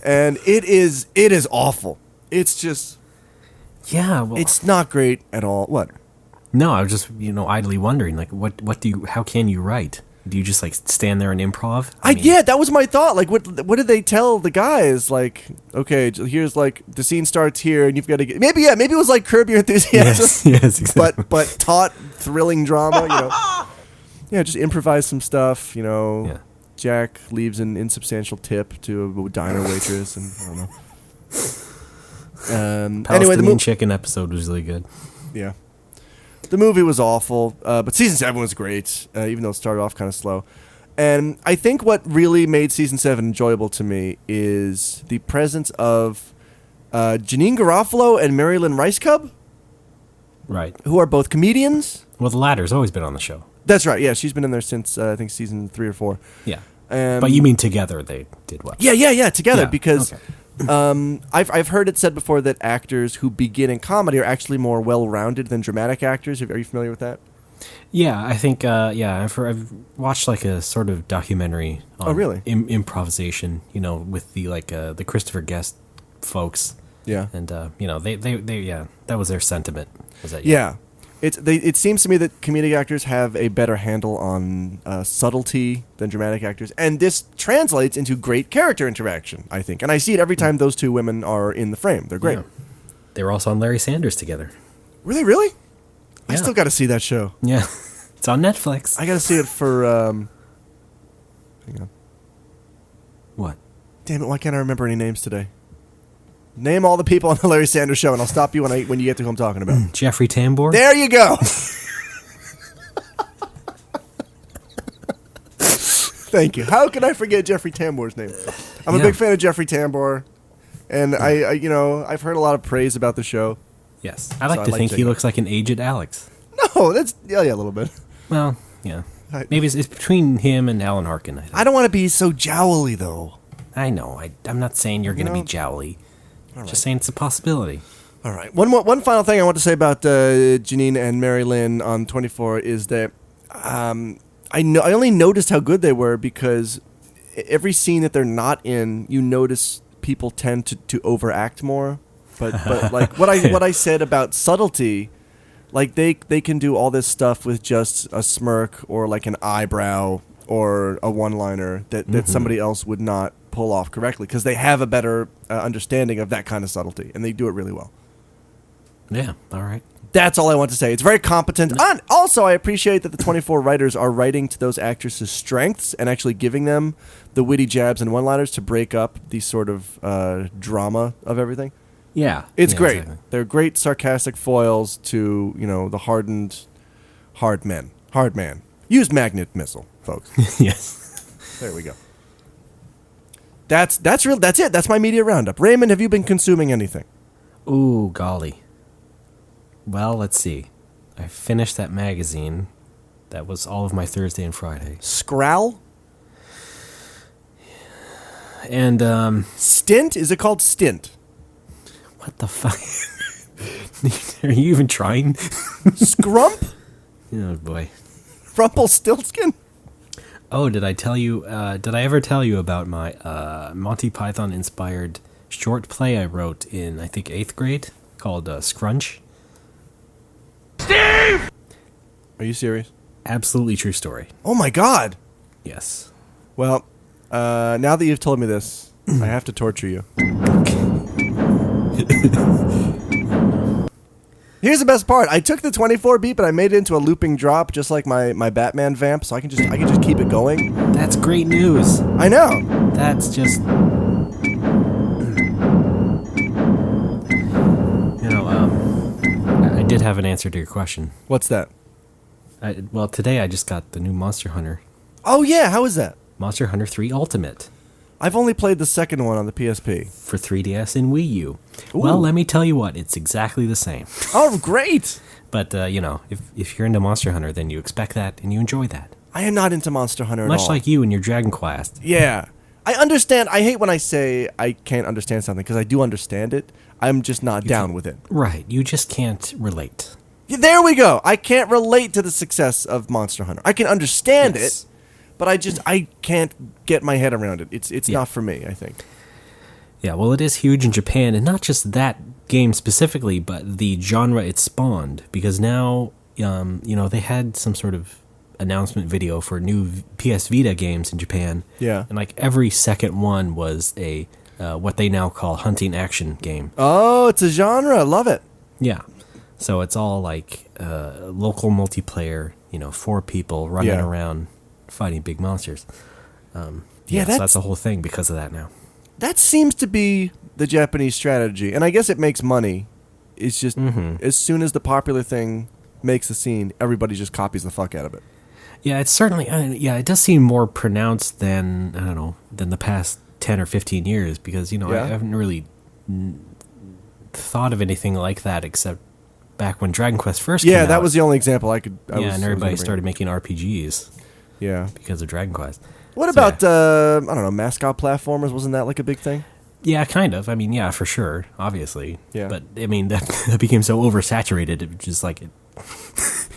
And it is awful. It's just. Yeah, well, it's not great at all. What? No, I was just idly wondering, like, how can you write? Do you just like stand there and improv? That was my thought. Like, what did they tell the guys? Like, okay, here's like the scene starts here, and you've got to get maybe it was like Curb Your Enthusiasm. Yes, exactly. But taught thrilling drama. Just improvise some stuff. Yeah. Jack leaves an insubstantial tip to a diner waitress, and I don't know. Anyway, the chicken episode was really good. Yeah. The movie was awful, but season 7 was great, even though it started off kind of slow. And I think what really made season 7 enjoyable to me is the presence of Janine Garofalo and Marilyn Ricecub, right? Who are both comedians. Well, the latter's always been on the show. That's right. Yeah, she's been in there since I think season 3 or 4. Yeah, but you mean together they did what? Yeah, together because. Okay. I've heard it said before that actors who begin in comedy are actually more well-rounded than dramatic actors. Are you familiar with that? Yeah, I think, I've watched like a sort of documentary on really? improvisation, with the Christopher Guest folks. Yeah. And, that was their sentiment. Was that, Yeah. It seems to me that comedic actors have a better handle on subtlety than dramatic actors. And this translates into great character interaction, I think. And I see it every time those two women are in the frame. They're great. Yeah. They were also on Larry Sanders together. Were they really? I Yeah. still got to see that show. Yeah. It's on Netflix. I got to see it for... hang on. What? Damn it, why can't I remember any names today? Name all the people on the Larry Sanders Show, and I'll stop you when you get to who I'm talking about. Jeffrey Tambor? There you go! Thank you. How can I forget Jeffrey Tambor's name? I'm a big fan of Jeffrey Tambor, and I've heard a lot of praise about the show. Yes. I like to think he looks like an aged Alex. No, that's... Yeah, a little bit. Well, yeah. Maybe it's between him and Alan Harkin, I think. I don't want to be so jowly, though. I know. I'm not saying you're going to be jowly. Just saying it's a possibility. All right. One final thing I want to say about Janine and Mary Lynn on 24 is that I only noticed how good they were because every scene that they're not in, you notice people tend to overact more. But like what I said about subtlety, like they can do all this stuff with just a smirk or like an eyebrow or a one-liner that somebody else would not pull off correctly because they have a better understanding of that kind of subtlety, and they do it really well. Yeah, all right. That's all I want to say. It's very competent. And also, I appreciate that the 24 writers are writing to those actors' strengths and actually giving them the witty jabs and one-liners to break up the sort of drama of everything. Yeah. It's great. Exactly. They're great sarcastic foils to, the hardened, hard man. Use magnet missile, folks. Yes. There we go. That's real. That's it. That's my media roundup. Raymond, have you been consuming anything? Ooh, golly. Well, let's see. I finished that magazine. That was all of my Thursday and Friday. Scrowl? And, Stint? Is it called Stint? What the fuck? Are you even trying? Scrump? Oh, boy. Rumpelstiltskin? Oh, did I tell you, did I ever tell you about my Monty Python-inspired short play I wrote in, I think, 8th grade called Scrunch? Steve! Are you serious? Absolutely true story. Oh, my God. Yes. Well, now that you've told me this, I have to torture you. Here's the best part. I took the 24 beat, but I made it into a looping drop, just like my Batman vamp, so I can just keep it going. That's great news. I know. That's just... I did have an answer to your question. What's that? Well, today I just got the new Monster Hunter. Oh, yeah. How is that? Monster Hunter 3 Ultimate. I've only played the second one on the PSP. For 3DS and Wii U. Ooh. Well, let me tell you what, it's exactly the same. Oh, great. But, if you're into Monster Hunter, then you expect that and you enjoy that. I am not into Monster Hunter at all. Much like you and your Dragon Quest. Yeah. I understand. I hate when I say I can't understand something, because I do understand it. I'm just not down with it. Right. You just can't relate. Yeah, there we go. I can't relate to the success of Monster Hunter. I can understand it, but I can't get my head around it. It's not for me, I think. Yeah, well, it is huge in Japan, and not just that game specifically, but the genre it spawned. Because now, they had some sort of announcement video for new PS Vita games in Japan. Yeah. And like every second one was a what they now call hunting action game. Oh, it's a genre. I love it. Yeah. So it's all like local multiplayer, 4 people running around fighting big monsters. So that's the whole thing because of that now. That seems to be the Japanese strategy, and I guess it makes money. It's just as soon as the popular thing makes a scene, everybody just copies the fuck out of it. Yeah, it's certainly it does seem more pronounced than than the past 10 or 15 years because I haven't really thought of anything like that except back when Dragon Quest first came out. Yeah, that was the only example I could. And everybody started making RPGs. Yeah, because of Dragon Quest. What about mascot platformers? Wasn't that like a big thing? Yeah, kind of. I mean, yeah, for sure, obviously. Yeah. But I mean, that became so oversaturated. It was just like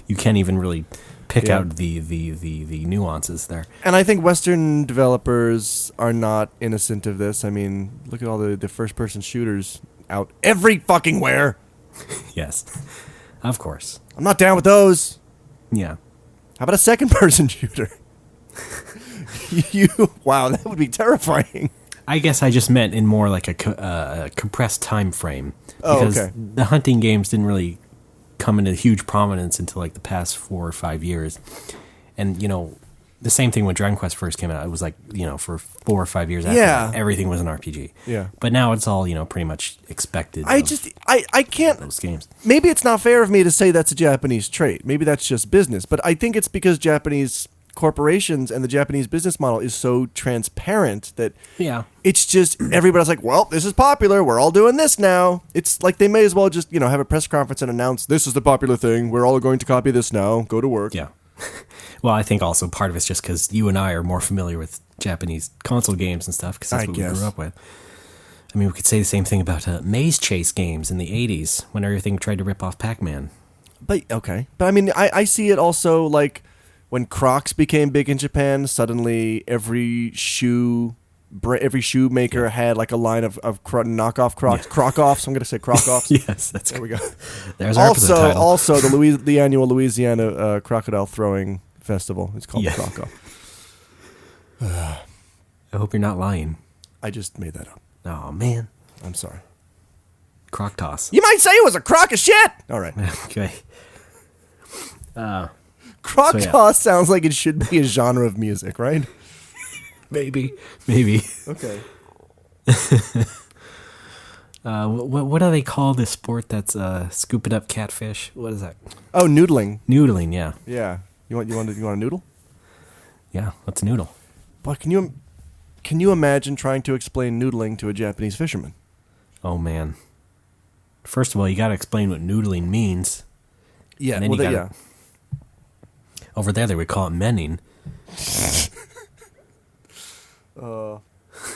you can't even really pick Yeah. out the nuances there. And I think Western developers are not innocent of this. I mean, look at all the first-person shooters out every fucking where. Yes, of course. I'm not down with those. Yeah. How about a second-person shooter? Wow, that would be terrifying. I guess I just meant in more like a compressed time frame. Oh, Because okay. the hunting games didn't really come into huge prominence until like the past 4 or 5 years. And, the same thing when Dragon Quest first came out. It was like, for 4 or 5 years after Yeah. that, everything was an RPG. Yeah. But now it's all, pretty much expected. I can't. Those games. Maybe it's not fair of me to say that's a Japanese trait. Maybe that's just business. But I think it's because Japanese corporations and the Japanese business model is so transparent that Yeah. it's just everybody's like, well, this is popular. We're all doing this now. It's like they may as well just, have a press conference and announce this is the popular thing. We're all going to copy this now. Go to work. Yeah. Well, I think also part of it's just because you and I are more familiar with Japanese console games and stuff because that's I what guess. we grew up with. I mean, we could say the same thing about Maze Chase games in the 80s when everything tried to rip off Pac-Man. But I mean, I see it also like when Crocs became big in Japan. Suddenly, every shoemaker had like a line of knockoff Crocs, Croc-Offs. I'm going to say Croc-Offs. Yes, that's There we go. There's our episode title. Also the annual Louisiana crocodile throwing festival. It's called Yeah. the Croc-Off. I hope you're not lying. I just made that up. Oh, man. I'm sorry. Croc toss. You might say it was a crock of shit. All right. Okay. Croc So, yeah. toss sounds like it should be a genre of music, right? Maybe. Okay. What do they call this sport that's scooping up catfish? What is that? Oh, noodling. Noodling, yeah. Yeah. You want a noodle? Yeah, what's a noodle? But can you imagine trying to explain noodling to a Japanese fisherman? Oh, man. First of all, you got to explain what noodling means. Yeah. And then Well, you gotta- Over there, they would call it menning.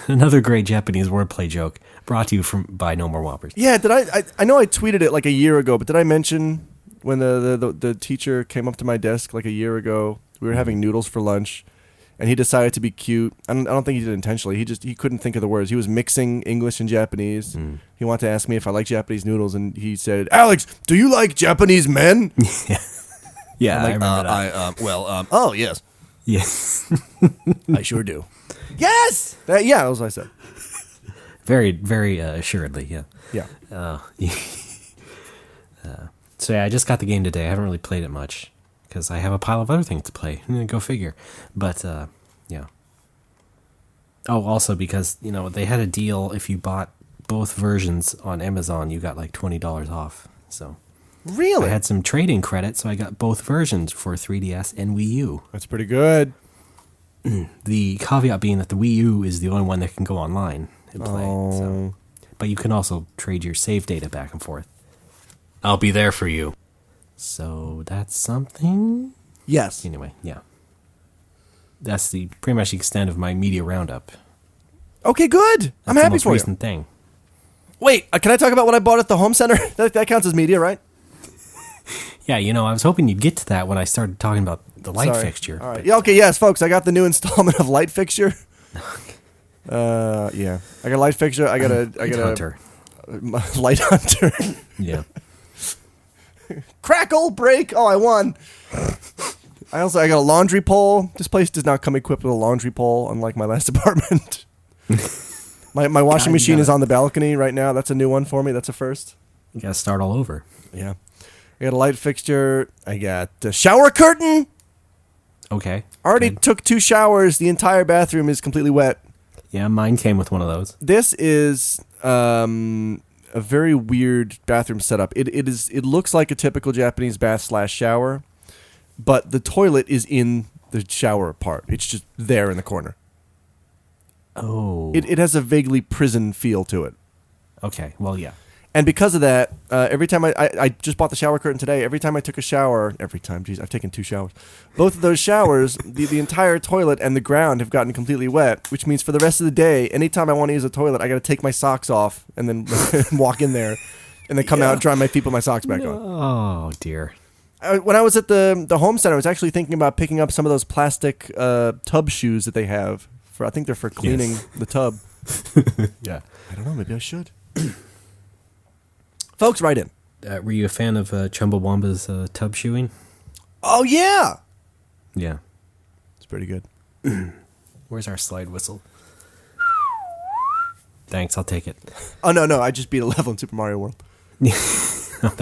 Another great Japanese wordplay joke brought to you by No More Whoppers. Yeah. Did I know I tweeted it like a year ago, but did I mention when the teacher came up to my desk like a year ago? We were having noodles for lunch, and he decided to be cute. I don't think he did it intentionally. He couldn't think of the words. He was mixing English and Japanese. He wanted to ask me if I like Japanese noodles, and he said, "Alex, do you like Japanese men?" Yeah, I'm I like, remember that. Oh yes, Yes. I sure do. Yes, that was what I said. Very, very assuredly, yeah. Yeah. So yeah, I just got the game today. I haven't really played it much because I have a pile of other things to play. Go figure. But yeah. Oh, also because they had a deal. If you bought both versions on Amazon, you got like $20 off. So Really? I had some trading credit, so I got both versions for 3DS and Wii U. That's pretty good. The caveat being that the Wii U is the only one that can go online and play. Oh. So. But you can also trade your save data back and forth. I'll be there for you. So that's something. Yes. Anyway, yeah. That's pretty much the extent of my media roundup. Okay, good. That's I'm the happy most for you. recent thing. Wait, can I talk about what I bought at the home center? That counts as media, right? Yeah, I was hoping you'd get to that when I started talking about the light Sorry. fixture. All right. but- Yeah, okay, yes, folks. I got the new installment of Light Fixture. Yeah. I got a Light Fixture. I got Light a Hunter. Light Hunter. Yeah. Crackle break. Oh, I won. I got a laundry pole. This place does not come equipped with a laundry pole, unlike my last apartment. My washing machine is on the balcony right now. That's a new one for me. That's a first. You gotta start all over. Yeah. I got a light fixture. I got a shower curtain. Okay. Already good. took 2 showers. The entire bathroom is completely wet. Yeah, mine came with one of those. This is a very weird bathroom setup. It looks like a typical Japanese bath/shower, but the toilet is in the shower part. It's just there in the corner. Oh. It has a vaguely prison feel to it. Okay. Well, yeah. And because of that, every time I just bought the shower curtain today, every time I took a shower, I've taken 2 showers. Both of those showers, the entire toilet and the ground have gotten completely wet, which means for the rest of the day, anytime I want to use a toilet, I got to take my socks off and then walk in there and then come out, dry my feet, put my socks back on. Oh, dear. When I was at the home center, I was actually thinking about picking up some of those plastic tub shoes that they have. I think they're for cleaning the tub. Yeah. I don't know. Maybe I should. Folks, write in. Were you a fan of Chumbawamba's tub shoeing? Oh, yeah. Yeah. It's pretty good. Where's our slide whistle? Thanks, I'll take it. Oh, no. I just beat a level in Super Mario World.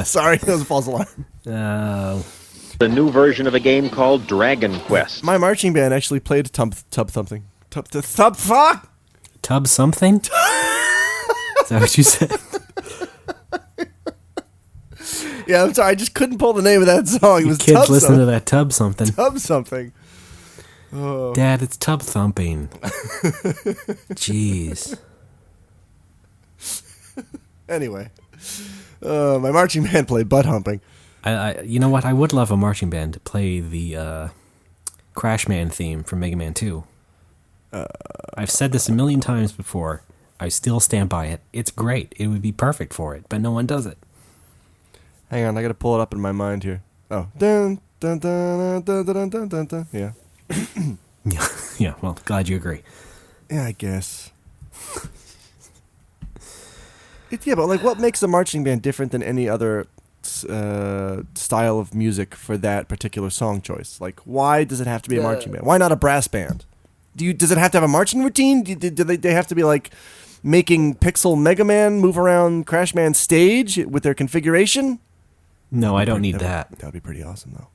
Sorry, that was a false alarm. The new version of a game called Dragon Quest. My marching band actually played tub something. Tub fuck! Tub something? Is that what you said? Yeah, I'm sorry. I just couldn't pull the name of that song. It was kids Tub listen something. to that tub something. Tub something. Oh. Dad, it's tub thumping. Jeez. Anyway, my marching band played butt humping. You know what? I would love a marching band to play the Crash Man theme from Mega Man 2. I've said this a million times before. I still stand by it. It's great. It would be perfect for it, but no one does it. Hang on, I gotta pull it up in my mind here. Oh, dun dun dun dun dun dun dun dun. Yeah. Yeah. Well, glad you agree. Yeah, I guess. But like, what makes a marching band different than any other style of music for that particular song choice? Like, why does it have to be a marching band? Why not a brass band? Does it have to have a marching routine? Do they have to be like making Pixel Mega Man move around Crash Man's stage with their configuration? No, I don't need that. That would be pretty awesome, though.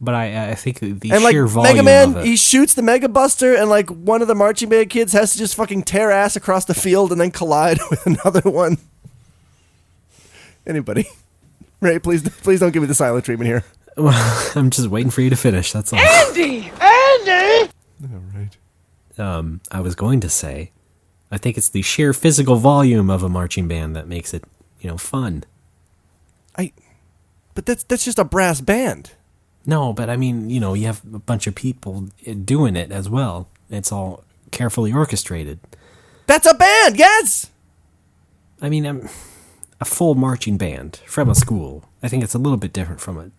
But I think the and sheer like volume Mega Man, of it. he shoots the Mega Buster, and like one of the marching band kids has to just fucking tear ass across the field and then collide with another one. Anybody? Ray, please don't give me the silent treatment here. Well, I'm just waiting for you to finish. That's all. Andy! All right. I was going to say, I think it's the sheer physical volume of a marching band that makes it, fun. But that's just a brass band. No, but I mean, you have a bunch of people doing it as well. It's all carefully orchestrated. That's a band, yes! I mean, a full marching band from a school. I think it's a little bit different from a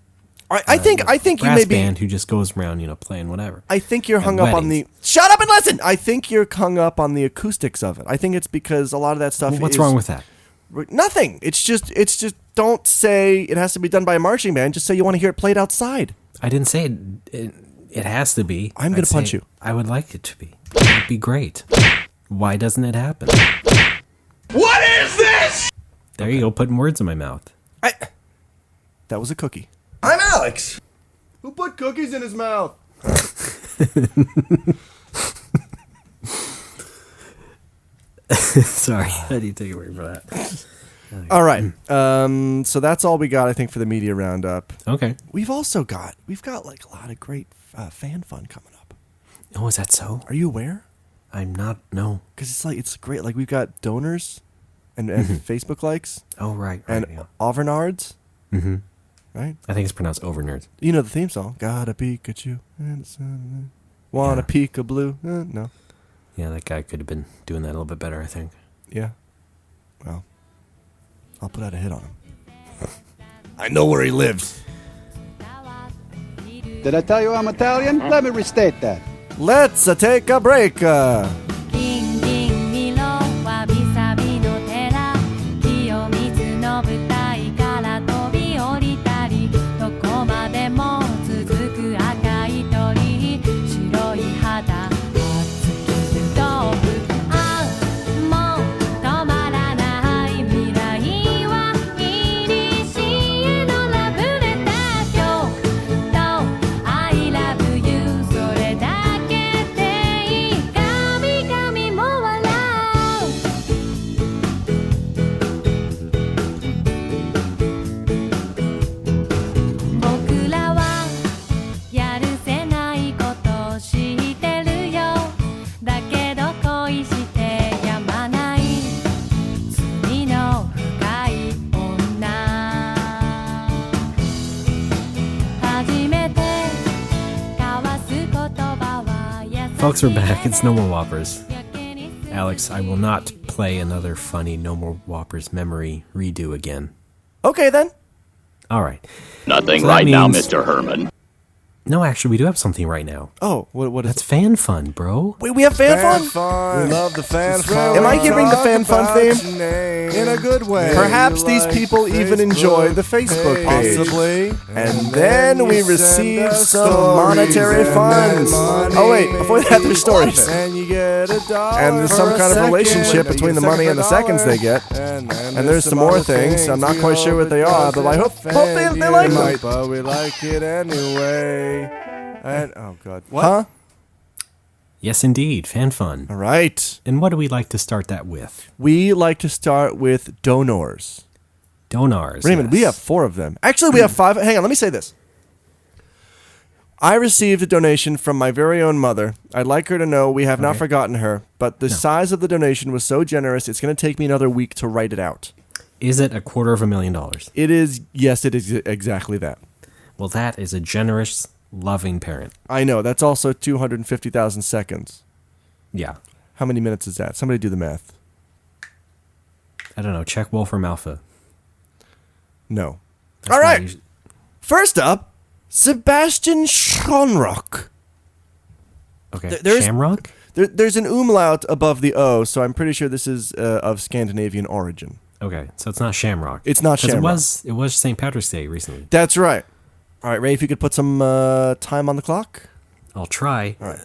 I think you brass may be band who just goes around, playing whatever. I think you're hung At up on the... weddings. Shut up and listen! I think you're hung up on the acoustics of it. I think it's because a lot of that stuff What's wrong with that? Nothing. It's just don't say it has to be done by a marching band. Just say you want to hear it played outside. I didn't say it has to be. I'm going to punch you. I would like it to be. It'd be great. Why doesn't it happen? What is this? There you go, putting words in my mouth. That was a cookie. I'm Alex. Who put cookies in his mouth? Sorry, I need to take a word for that. All right. So that's all we got, I think, for the media roundup. Okay. We've got like a lot of great fan fun coming up. Oh, is that so? Are you aware? I'm not. No. Because it's great. Like we've got donors and Facebook likes Oh, right. and yeah. Overnards. Mm-hmm. Right? I think it's pronounced over nerds. You know the theme song. Got a Pikachu. Want a Pika-Blue. No. Yeah, that guy could have been doing that a little bit better, I think. Yeah. Well, I'll put out a hit on him. I know where he lives. Did I tell you I'm Italian? Let me restate that. Let's take a break. 金銀色わびさびの寺清水の舞台から飛び降りたりどこまでも続く赤い鳥白い肌熱きストーブああもう止まらない未来はいにしえのラブレター今日と I love you それだけでいい神々も笑う僕らはやるせないこと知ってるよだけど恋してやまない罪の深い女初めて交わす言葉は優しい Folks, we're back. It's No More Whoppers. Alex, I will not play another funny No More Whoppers memory redo again. Okay, then. All right. Nothing So that right now, means- Mr. Herman. No, actually, we do have something right now. Oh, what is That's fan fun, bro. Wait, we have fan fun? We love the fan fun. Am I hearing the fan fun theme? In a good way. Perhaps these people even enjoy the Facebook page. Possibly. And then we receive some monetary funds. Oh wait, before that, there's stories. And you get $1. And there's some kind of relationship between the money and the seconds they get. And there's some more things. I'm not quite sure what they are, but I hope they like them. But we like it anyway. And oh god, what? Huh? Yes, indeed. Fan fun. All right. And what do we like to start that with? We like to start with donors. Donors. Raymond, yes. we have 4 of them. Actually, we have 5. Hang on, let me say this. I received a donation from my very own mother. I'd like her to know we have not forgotten her, but the size of the donation was so generous, it's going to take me another week to write it out. Is it $250,000? It is, yes, it is exactly that. Well, that is a generous, loving parent. I know, that's also 250,000 seconds. Yeah. How many minutes is that? Somebody do the math. I don't know. Check Wolfram Alpha. No. That's All not right. usually- First up, Sebastian Schonrock. Okay. There's- Shamrock? There's an umlaut above the O, so I'm pretty sure this is of Scandinavian origin. Okay, so it's not Shamrock. It's not 'Cause Shamrock. It was St. Patrick's Day recently. That's right. All right, Ray, if you could put some time on the clock. I'll try. All right.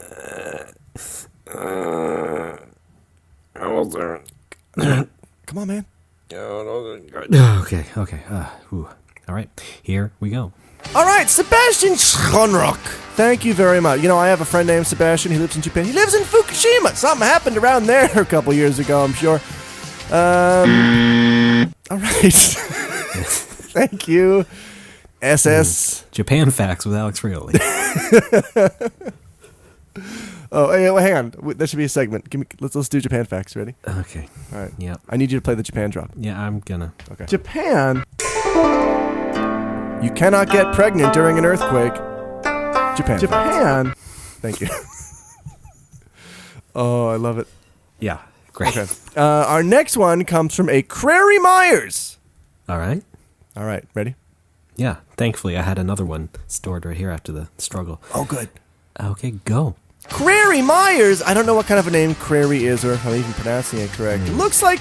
Come on, man. Okay. Ooh. All right, here we go. All right, Sebastian Schonrock. Thank you very much. You know, I have a friend named Sebastian. He lives in Japan. He lives in Fukushima. Something happened around there a couple years ago, I'm sure. All right. Thank you, SS. Japan Facts with Alex Rioli. Oh, hey, wait, hang on. That should be a segment. Let's do Japan facts. Ready? Okay. All right. Yep. I need you to play the Japan drop. Yeah, I'm gonna. Okay. Japan. You cannot get pregnant during an earthquake. Japan. Thank you. Oh, I love it. Yeah, great. Okay. Our next one comes from a Crary Myers. All right. All right. Ready? Yeah, thankfully I had another one stored right here after the struggle. Oh, good. Okay, go. Crary Myers. I don't know what kind of a name Crary is or if I'm even pronouncing it correct. It looks like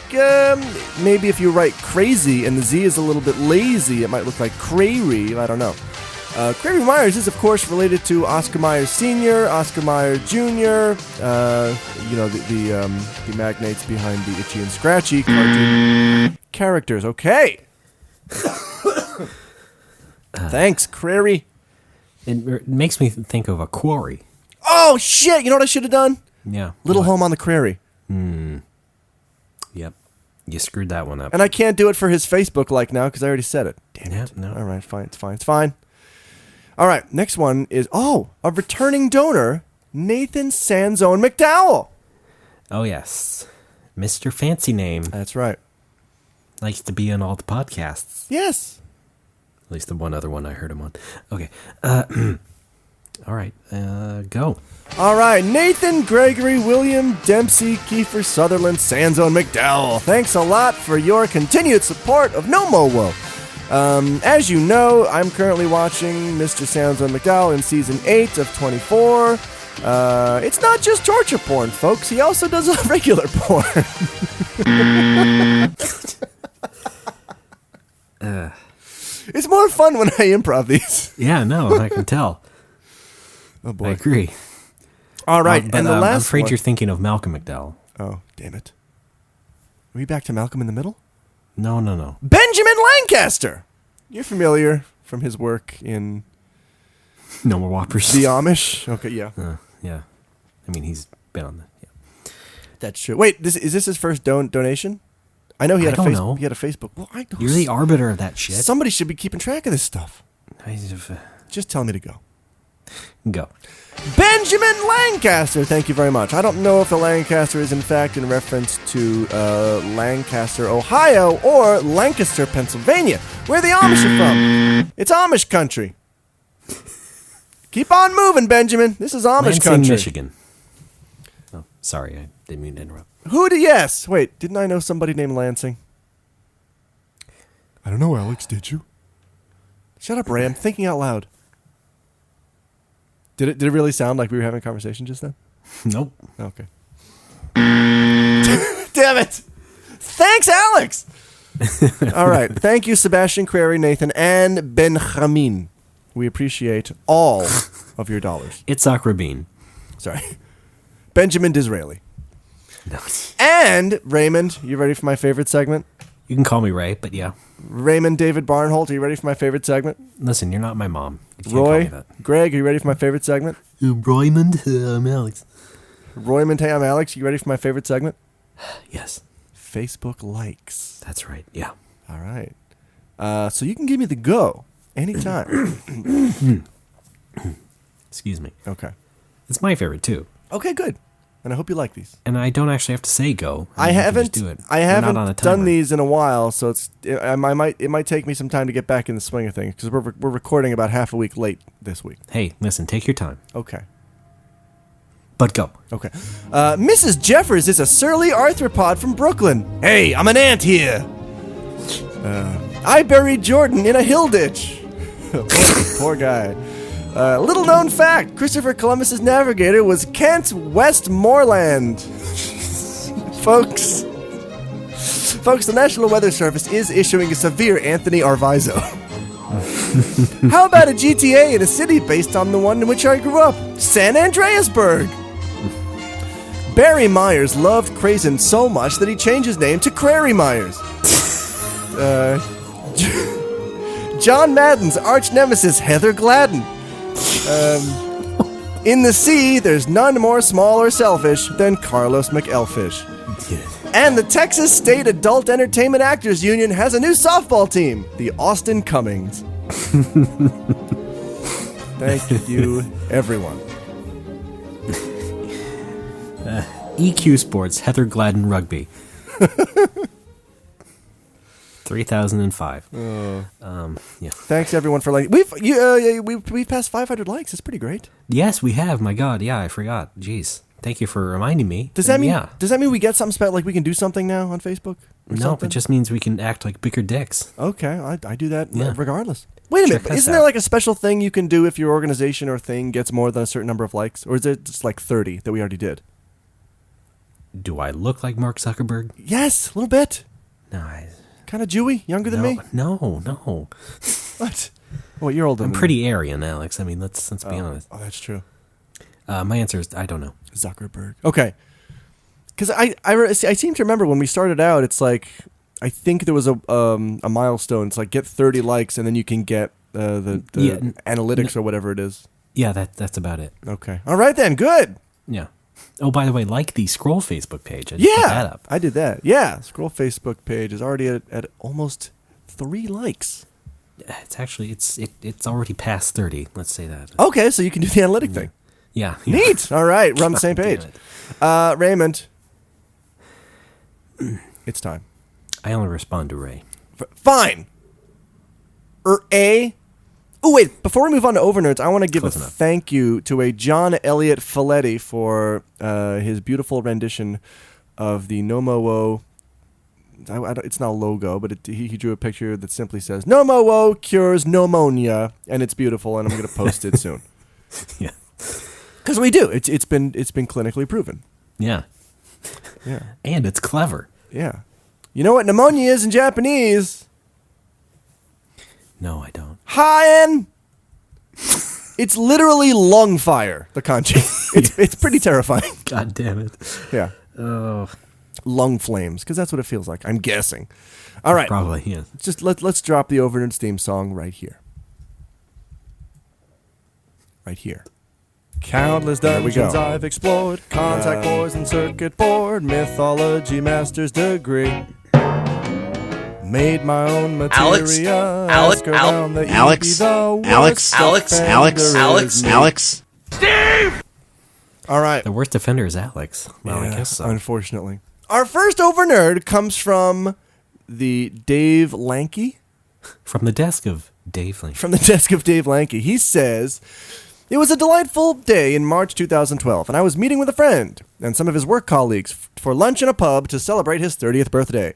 maybe if you write crazy and the Z is a little bit lazy, it might look like Crary. I don't know. Crary Myers is, of course, related to Oscar Myers Sr., Oscar Myers Jr., the magnates behind the Itchy and Scratchy cartoon characters. Okay. Thanks, Crary. It makes me think of a quarry. Oh, shit. You know what I should have done? Yeah. Little Home on the Prairie. Yep. You screwed that one up. And I can't do it for his Facebook like now because I already said it. Damn Yeah, it. no. All right, fine. It's fine. All right, next one is, a returning donor, Nathan Sanzone McDowell. Oh, yes. Mr. Fancy Name. That's right. Likes to be on all the podcasts. Yes. At least the one other one I heard him on. Okay. All right. Go. All right, Nathan, Gregory, William, Dempsey, Kiefer, Sutherland, Sanzone McDowell. Thanks a lot for your continued support of NoMoWo. As you know, I'm currently watching Mr. Sanzone McDowell in Season 8 of 24. It's not just torture porn, folks. He also does regular porn. It's more fun when I improv these. Yeah, no, I can tell. Oh, boy. I agree. All right, But and the I'm last afraid one. you're thinking of Malcolm McDowell. Oh, damn it. Are we back to Malcolm in the Middle? No. Benjamin Lancaster! You're familiar from his work in No More Whoppers. The Amish? Okay, yeah. Yeah. I mean, he's been on the... Yeah. That's true. Wait, is this his first donation? I know he had I don't know. He had a Facebook. Well, I know. You're the arbiter of that shit. Somebody should be keeping track of this stuff. uh, Just tell me to go. Go. Benjamin Lancaster, thank you very much. I don't know if the Lancaster is in fact in reference to Lancaster, Ohio, or Lancaster, Pennsylvania, where the Amish are from. It's Amish country. Keep on moving, Benjamin. This is Amish Lansing, country. Michigan. Oh, sorry, I didn't mean to interrupt. Yes. Wait, didn't I know somebody named Lansing? I don't know, Alex, did you? Shut up, Ray. I'm thinking out loud. Did it really sound like we were having a conversation just then? Nope. Okay. Damn it. Thanks, Alex. All right. Thank you, Sebastian, Query, Nathan, and Benjamin. We appreciate all of your dollars. Itzhak Rabin. Sorry. Benjamin Disraeli. No. And Raymond, you ready for my favorite segment? You can call me Ray, but yeah. Raymond David Barnholt, are you ready for my favorite segment? Listen, you're not my mom. You can't Roy, call me that. Greg, are you ready for my favorite segment? Raymond, I'm Alex. Roymond, hey, I'm Alex. You ready for my favorite segment? Yes. Facebook likes. That's right, yeah. All right. So you can give me the go anytime. Excuse me. Okay. It's my favorite, too. Okay, good. And I hope you like these. And I don't actually have to say go. I haven't do it. I We're haven't not on a done timer. these in a while, so it might take me some time to get back in the swing of things because we're recording about half a week late this week. Hey, listen, take your time. Okay. But go. Okay. Mrs. Jeffers is a surly arthropod from Brooklyn. Hey, I'm an ant here. I buried Jordan in a hill ditch. Poor guy. Little known fact, Christopher Columbus's navigator was Kent Westmoreland. Folks, the National Weather Service is issuing a severe Anthony Arvizo. How about a GTA in a city based on the one in which I grew up? San Andreasburg. Barry Myers loved Crazen so much that he changed his name to Crary Myers. John Madden's arch nemesis Heather Gladden. In the sea, there's none more small or selfish than Carlos McElfish. And the Texas State Adult Entertainment Actors Union has a new softball team, the Austin Cummings. Thank you, everyone. EQ Sports, Heather Gladden Rugby. 3005. Yeah. Thanks everyone for liking. We've passed 500 likes. It's pretty great. Yes, we have. My God, yeah, I forgot. Jeez, thank you for reminding me. Does that mean? Yeah. Does that mean we get something like we can do something now on Facebook? No, something? it just means we can act like bigger dicks. Okay, I do that Yeah. regardless. Wait a minute, Check us isn't there out. like a special thing you can do if your organization or thing gets more than a certain number of likes, or is it just like 30 that we already did? Do I look like Mark Zuckerberg? Yes, a little bit. No, Kind of Jewy, younger than me. No. What? Well, you're older. I'm than pretty Aryan, Alex. I mean, let's be honest. Oh, that's true. My answer is I don't know. Zuckerberg. Okay. Because I seem to remember when we started out, it's like I think there was a milestone. It's like get 30 likes and then you can get the analytics or whatever it is. Yeah, that's about it. Okay. All right then. Good. Yeah. Oh, by the way, like the Scroll Facebook page. I just put that up. I did that. Yeah, Scroll Facebook page is already at almost 3 likes. It's actually it's already past 30. Let's say that. Okay, so you can do the analytic thing. Yeah. Neat. All right, we're on the same Damn page. Raymond, it's time. I only respond to Ray. Fine. Oh, wait. Before we move on to Overnerds, I want to give a thank you to a John Elliott Folletti for his beautiful rendition of the NoMoWo. It's not a logo, but he drew a picture that simply says, NoMoWo cures pneumonia, and it's beautiful, and I'm going to post it soon. Yeah. Because we do. It's been clinically proven. Yeah. Yeah. And it's clever. Yeah. You know what pneumonia is in Japanese? No, I don't. Haen. It's literally lung fire, the kanji. It's pretty terrifying. God damn it. Yeah. Oh. Lung flames, because that's what it feels like. I'm guessing. All right. Probably, yeah. Just let's drop the Overnerds theme song right here. Right here. Countless dungeons I've explored, contact boards and circuit board, mythology master's degree. Made my own materia. Alex. Steve! All right. The worst offender is Alex. Well, Yeah, I guess so. unfortunately. Our first Overnerd comes from the Dave Lanky. From the desk of Dave Lanky. From the desk of Dave Lanky. He says, it was a delightful day in March 2012, and I was meeting with a friend and some of his work colleagues for lunch in a pub to celebrate his 30th birthday.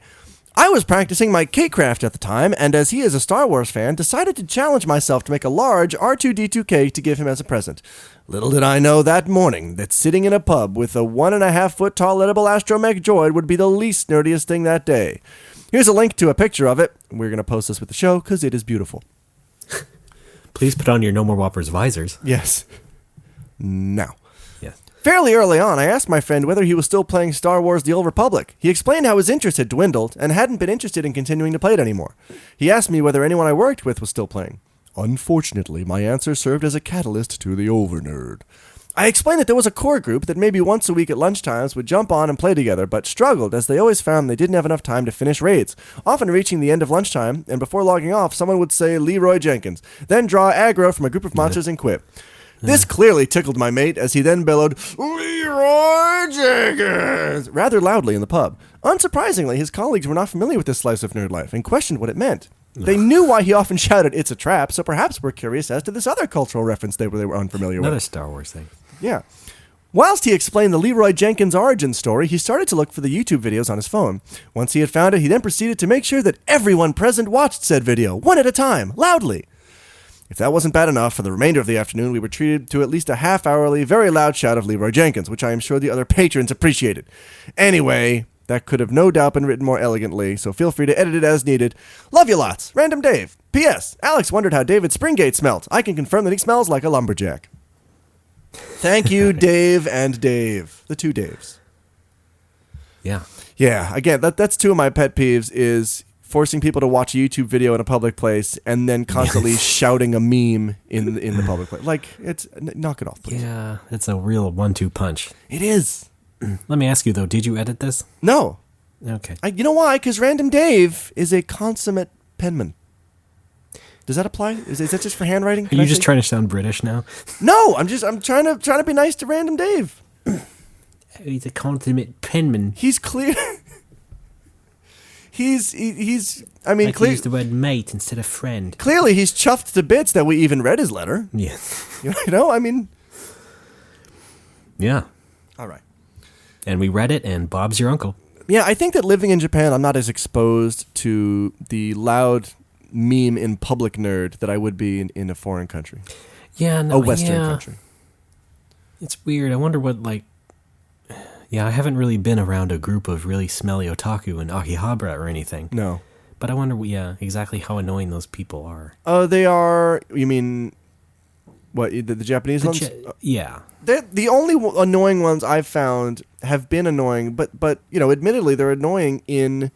I was practicing my K-craft at the time, and as he is a Star Wars fan, decided to challenge myself to make a large R2-D2 cake to give him as a present. Little did I know that morning that sitting in a pub with a 1.5-foot tall edible astromech droid would be the least nerdiest thing that day. Here's a link to a picture of it. We're going to post this with the show because it is beautiful. Please put on your No More Whoppers visors. Yes. Now. Yes. Fairly early on, I asked my friend whether he was still playing Star Wars The Old Republic. He explained how his interest had dwindled and hadn't been interested in continuing to play it anymore. He asked me whether anyone I worked with was still playing. Unfortunately, my answer served as a catalyst to the over-nerd. I explained that there was a core group that maybe once a week at lunchtimes would jump on and play together, but struggled as they always found they didn't have enough time to finish raids, often reaching the end of lunchtime, and before logging off, someone would say Leroy Jenkins, then draw aggro from a group of monsters and quit. This clearly tickled my mate as he then bellowed, Leroy Jenkins, rather loudly in the pub. Unsurprisingly, his colleagues were not familiar with this slice of nerd life and questioned what it meant. They knew why he often shouted, "It's a trap," so perhaps were curious as to this other cultural reference they were unfamiliar with. Another Star Wars thing. Yeah. Whilst he explained the Leroy Jenkins origin story, he started to look for the YouTube videos on his phone. Once he had found it, he then proceeded to make sure that everyone present watched said video, one at a time, loudly. If that wasn't bad enough, for the remainder of the afternoon, we were treated to at least a half-hourly, very loud shout of Leroy Jenkins, which I am sure the other patrons appreciated. Anyway, that could have no doubt been written more elegantly, so feel free to edit it as needed. Love you lots. Random Dave. P.S. Alex wondered how David Springate smelt. I can confirm that he smells like a lumberjack. Thank you, Dave and Dave. The two Daves. Yeah. Yeah, again, that's two of my pet peeves is forcing people to watch a YouTube video in a public place and then constantly shouting a meme in the public place. Like, knock it off, please. Yeah, it's a real 1-2 punch. It is. Let me ask you, though, did you edit this? No. Okay. You know why? Because Random Dave is a consummate penman. Does that apply? Is that just for handwriting? Are you just trying to sound British now? No, I'm trying to be nice to Random Dave. He's a consummate penman. He's clear. He's. I mean, I use the word mate instead of friend. Clearly, he's chuffed to bits that we even read his letter. Yeah. You know, I mean. Yeah. All right. And we read it, and Bob's your uncle. Yeah, I think that living in Japan, I'm not as exposed to the loud meme in public nerd that I would be in a foreign country. Yeah, no, a Western country. It's weird. I wonder what, like... Yeah, I haven't really been around a group of really smelly otaku in Akihabara or anything. No. But I wonder, exactly how annoying those people are. They are... You mean... What, the Japanese ones? Yeah. The only annoying ones I've found have been annoying, but admittedly, they're annoying in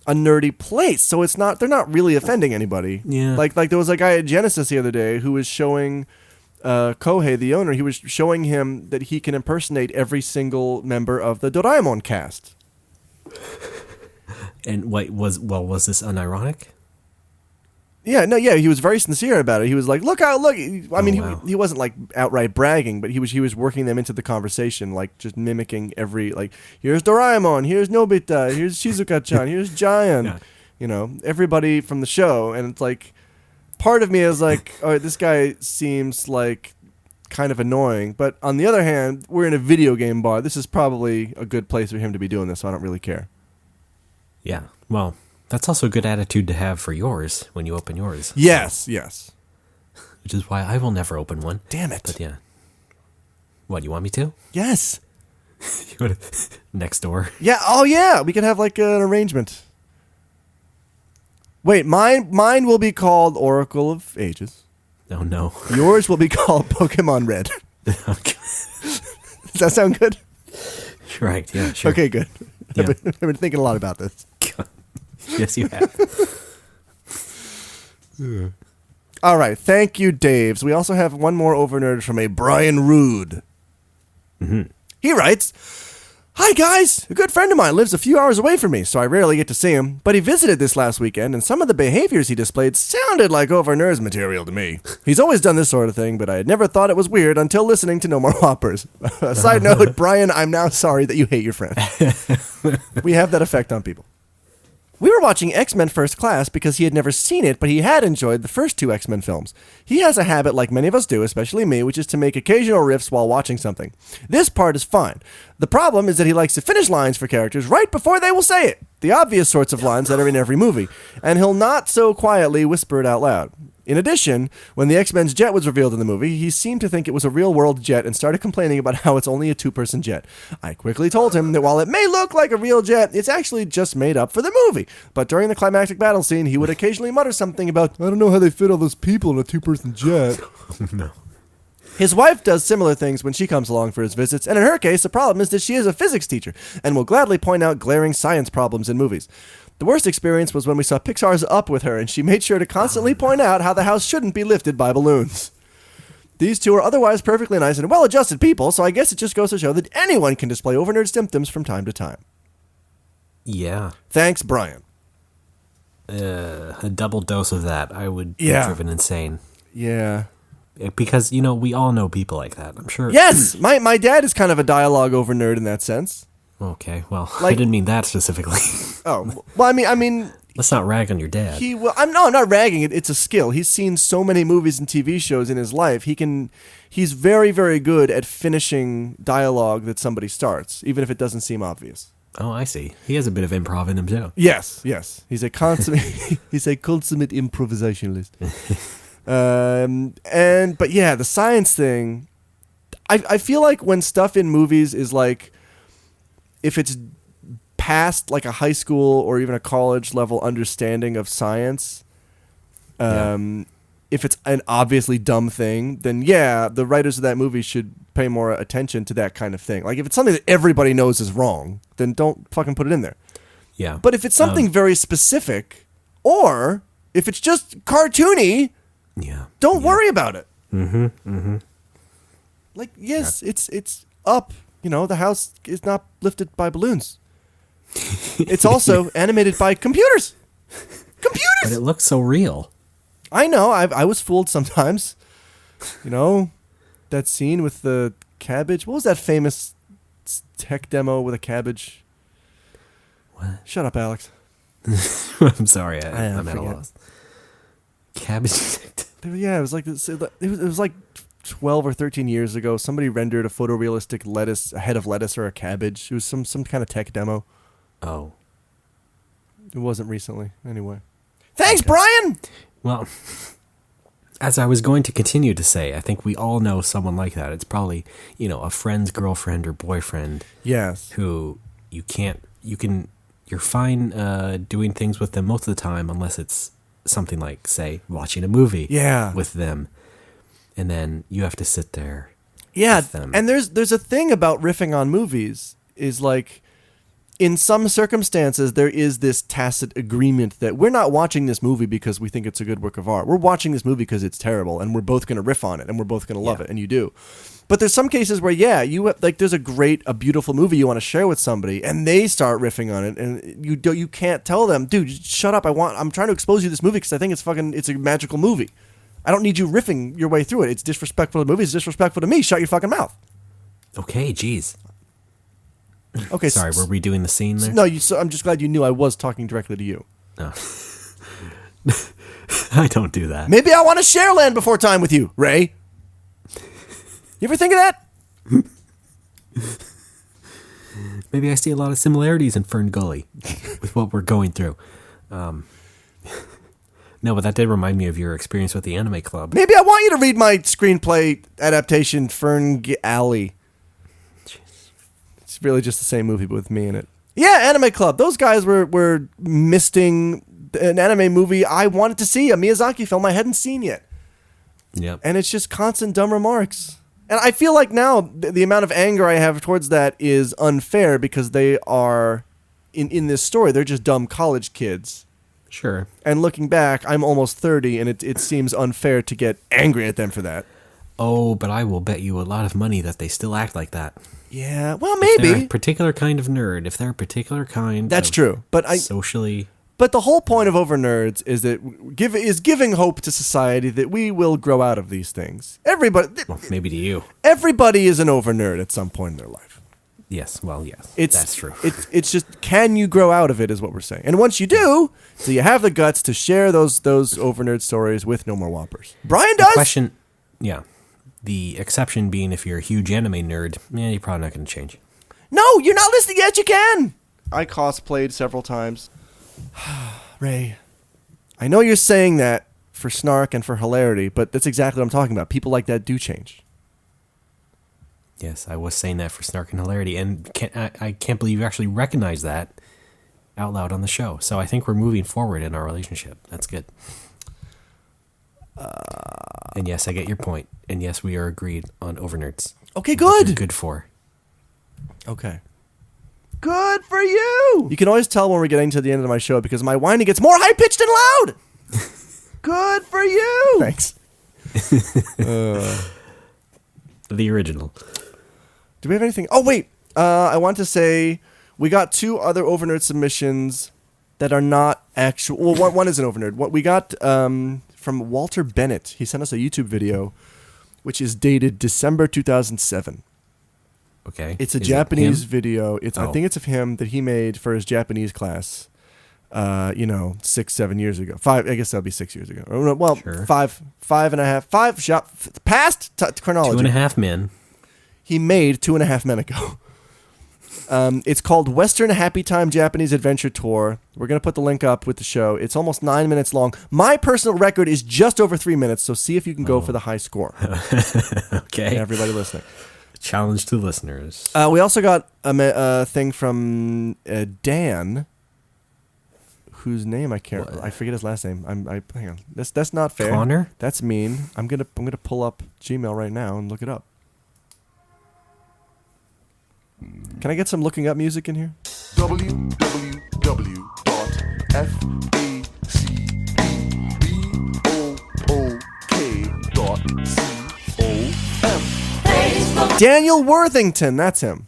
a nerdy place, so they're not really offending anybody. Yeah. Like there was a guy at Genesis the other day who was showing Kohei, the owner, he was showing him that he can impersonate every single member of the Doraemon cast. And was this unironic? Yeah, he was very sincere about it. He was like, look. I mean, he wasn't like outright bragging, but he was working them into the conversation, like just mimicking every, like, here's Doraemon, here's Nobita, here's Shizuka-chan, here's Giant, everybody from the show. And it's like, part of me is like, all right, this guy seems like kind of annoying. But on the other hand, we're in a video game bar. This is probably a good place for him to be doing this, so I don't really care. Yeah, well... That's also a good attitude to have for yours when you open yours. Yes. Which is why I will never open one. Damn it. But yeah. What, you want me to? Yes. You go to next door. Yeah, oh yeah, we could have like an arrangement. Wait, mine will be called Oracle of Ages. Oh no. Yours will be called Pokemon Red. Okay. Does that sound good? Right, yeah, sure. Okay, good. Yeah. I've been thinking a lot about this. Yes, you have. All right. Thank you, Daves. We also have one more overnerd from a Brian Rude. Mm-hmm. He writes, "Hi, guys. A good friend of mine lives a few hours away from me, so I rarely get to see him. But he visited this last weekend, and some of the behaviors he displayed sounded like overnerd material to me. He's always done this sort of thing, but I had never thought it was weird until listening to No More Whoppers. Side note, Brian, I'm now sorry that you hate your friend. We have that effect on people. We were watching X-Men First Class because he had never seen it, but he had enjoyed the first two X-Men films. He has a habit, like many of us do, especially me, which is to make occasional riffs while watching something. This part is fine. The problem is that he likes to finish lines for characters right before they will say it. the obvious sorts of lines that are in every movie, and he'll not so quietly whisper it out loud. In addition, when the X-Men's jet was revealed in the movie, he seemed to think it was a real-world jet and started complaining about how it's only a 2-person jet. I quickly told him that while it may look like a real jet, it's actually just made up for the movie. But during the climactic battle scene, he would occasionally mutter something about, I don't know how they fit all those people in a 2-person jet. No. His wife does similar things when she comes along for his visits, and in her case, the problem is that she is a physics teacher and will gladly point out glaring science problems in movies. The worst experience was when we saw Pixar's Up with her, and she made sure to constantly point out how the house shouldn't be lifted by balloons. These two are otherwise perfectly nice and well-adjusted people, so I guess it just goes to show that anyone can display overnerd symptoms from time to time. Yeah. Thanks, Brian. A double dose of that, I would be driven insane. Yeah. Because, we all know people like that, I'm sure. Yes! My dad is kind of a dialogue over nerd in that sense. Okay, well, I didn't mean that specifically. Oh, well, I mean... Let's not rag on your dad. I'm not ragging. It's a skill. He's seen so many movies and TV shows in his life. He's very, very good at finishing dialogue that somebody starts, even if it doesn't seem obvious. Oh, I see. He has a bit of improv in him, too. Yes. He's a consummate improvisationalist. But yeah, the science thing, I feel like when stuff in movies is like, if it's past like a high school or even a college level understanding of science, if it's an obviously dumb thing, then yeah, the writers of that movie should pay more attention to that kind of thing. Like if it's something that everybody knows is wrong, then don't fucking put it in there. Yeah. But if it's something very specific, or if it's just cartoony, don't worry about it. Mm-hmm. Mm-hmm. Like, yes, it's up. The house is not lifted by balloons. It's also animated by computers. But it looks so real. I know. I was fooled sometimes. That scene with the cabbage. What was that famous tech demo with a cabbage? What? Shut up, Alex. I'm sorry. I'm at a loss. Cabbage. Yeah, it was like this. It was like 12 or 13 years ago. Somebody rendered a photorealistic lettuce, a head of lettuce or a cabbage. It was some kind of tech demo. Oh. It wasn't recently. Anyway. Thanks, Brian! Well, as I was going to continue to say, I think we all know someone like that. It's probably, a friend's girlfriend or boyfriend. Yes. Who you're fine doing things with them most of the time unless it's something like, say, watching a movie with them. And then you have to sit there with them. And there's a thing about riffing on movies is like, in some circumstances, there is this tacit agreement that we're not watching this movie because we think it's a good work of art. We're watching this movie because it's terrible, and we're both going to riff on it, and we're both going to love it, and you do. But there's some cases where, there's a beautiful movie you want to share with somebody, and they start riffing on it, and you can't tell them, dude, shut up. I'm trying to expose you to this movie because I think it's a magical movie. I don't need you riffing your way through it. It's disrespectful to the movie. It's disrespectful to me. Shut your fucking mouth. Okay, geez. Okay. Sorry, were we doing the scene there? No, I'm just glad you knew I was talking directly to you. Oh. I don't do that. Maybe I want to share Land Before Time with you, Ray. You ever think of that? Maybe I see a lot of similarities in Fern Gully with what we're going through. No, but that did remind me of your experience with the anime club. Maybe I want you to read my screenplay adaptation, Fern Alley. It's really just the same movie, but with me in it. Yeah, Anime Club. Those guys were misting an anime movie I wanted to see, a Miyazaki film I hadn't seen yet. Yep. And it's just constant dumb remarks. And I feel like now the amount of anger I have towards that is unfair because they are, in this story, they're just dumb college kids. Sure. And looking back, I'm almost 30, and it seems unfair to get angry at them for that. Oh, but I will bet you a lot of money that they still act like that. Yeah, well, maybe. If they're a particular kind of nerd, if they're a particular kind That's true. But socially... But the whole point of Over Nerds is that giving hope to society that we will grow out of these things. Everybody... Well, maybe to you. Everybody is an over nerd at some point in their life. Yes, well, yes. That's true. It's just, can you grow out of it is what we're saying. And once you do, so you have the guts to share those over nerd stories with No More Whoppers. Brian does? The question... Yeah. The exception being if you're a huge anime nerd, you're probably not going to change. No, you're not listening yet. You can. I cosplayed several times. Ray, I know you're saying that for snark and for hilarity, but that's exactly what I'm talking about. People like that do change. Yes, I was saying that for snark and hilarity, and I can't believe you actually recognize that out loud on the show. So I think we're moving forward in our relationship. That's good. And yes, I get your point. And yes, we are agreed on overnerds. Okay, good. Good for. Okay. Good for you. You can always tell when we're getting to the end of my show because my whining gets more high-pitched and loud. Good for you. Thanks. The original. Do we have anything? Oh, wait. I want to say we got 2 other overnerd submissions that are not actual. Well, one is an overnerd. What we got from Walter Bennett. He sent us a YouTube video, which is dated December 2007. Okay. It's a Japanese video. I think it's of him that he made for his Japanese class. 6-7 years ago. 5. I guess that'll be 6 years ago. Well, sure. 5.5. 5 shot past chronology. 2.5 men. He made 2.5 men ago. It's called Western Happy Time Japanese Adventure Tour. We're going to put the link up with the show. It's almost 9 minutes long. My personal record is just over 3 minutes, so see if you can go for the high score. Okay. Everybody listening. Challenge to listeners. We also got a thing from Dan, whose name I can't. I forget his last name. Hang on. That's not fair. Connor? That's mean. I'm gonna pull up Gmail right now and look it up. Can I get some looking up music in here? www.fbcbook.com. Daniel Worthington, that's him.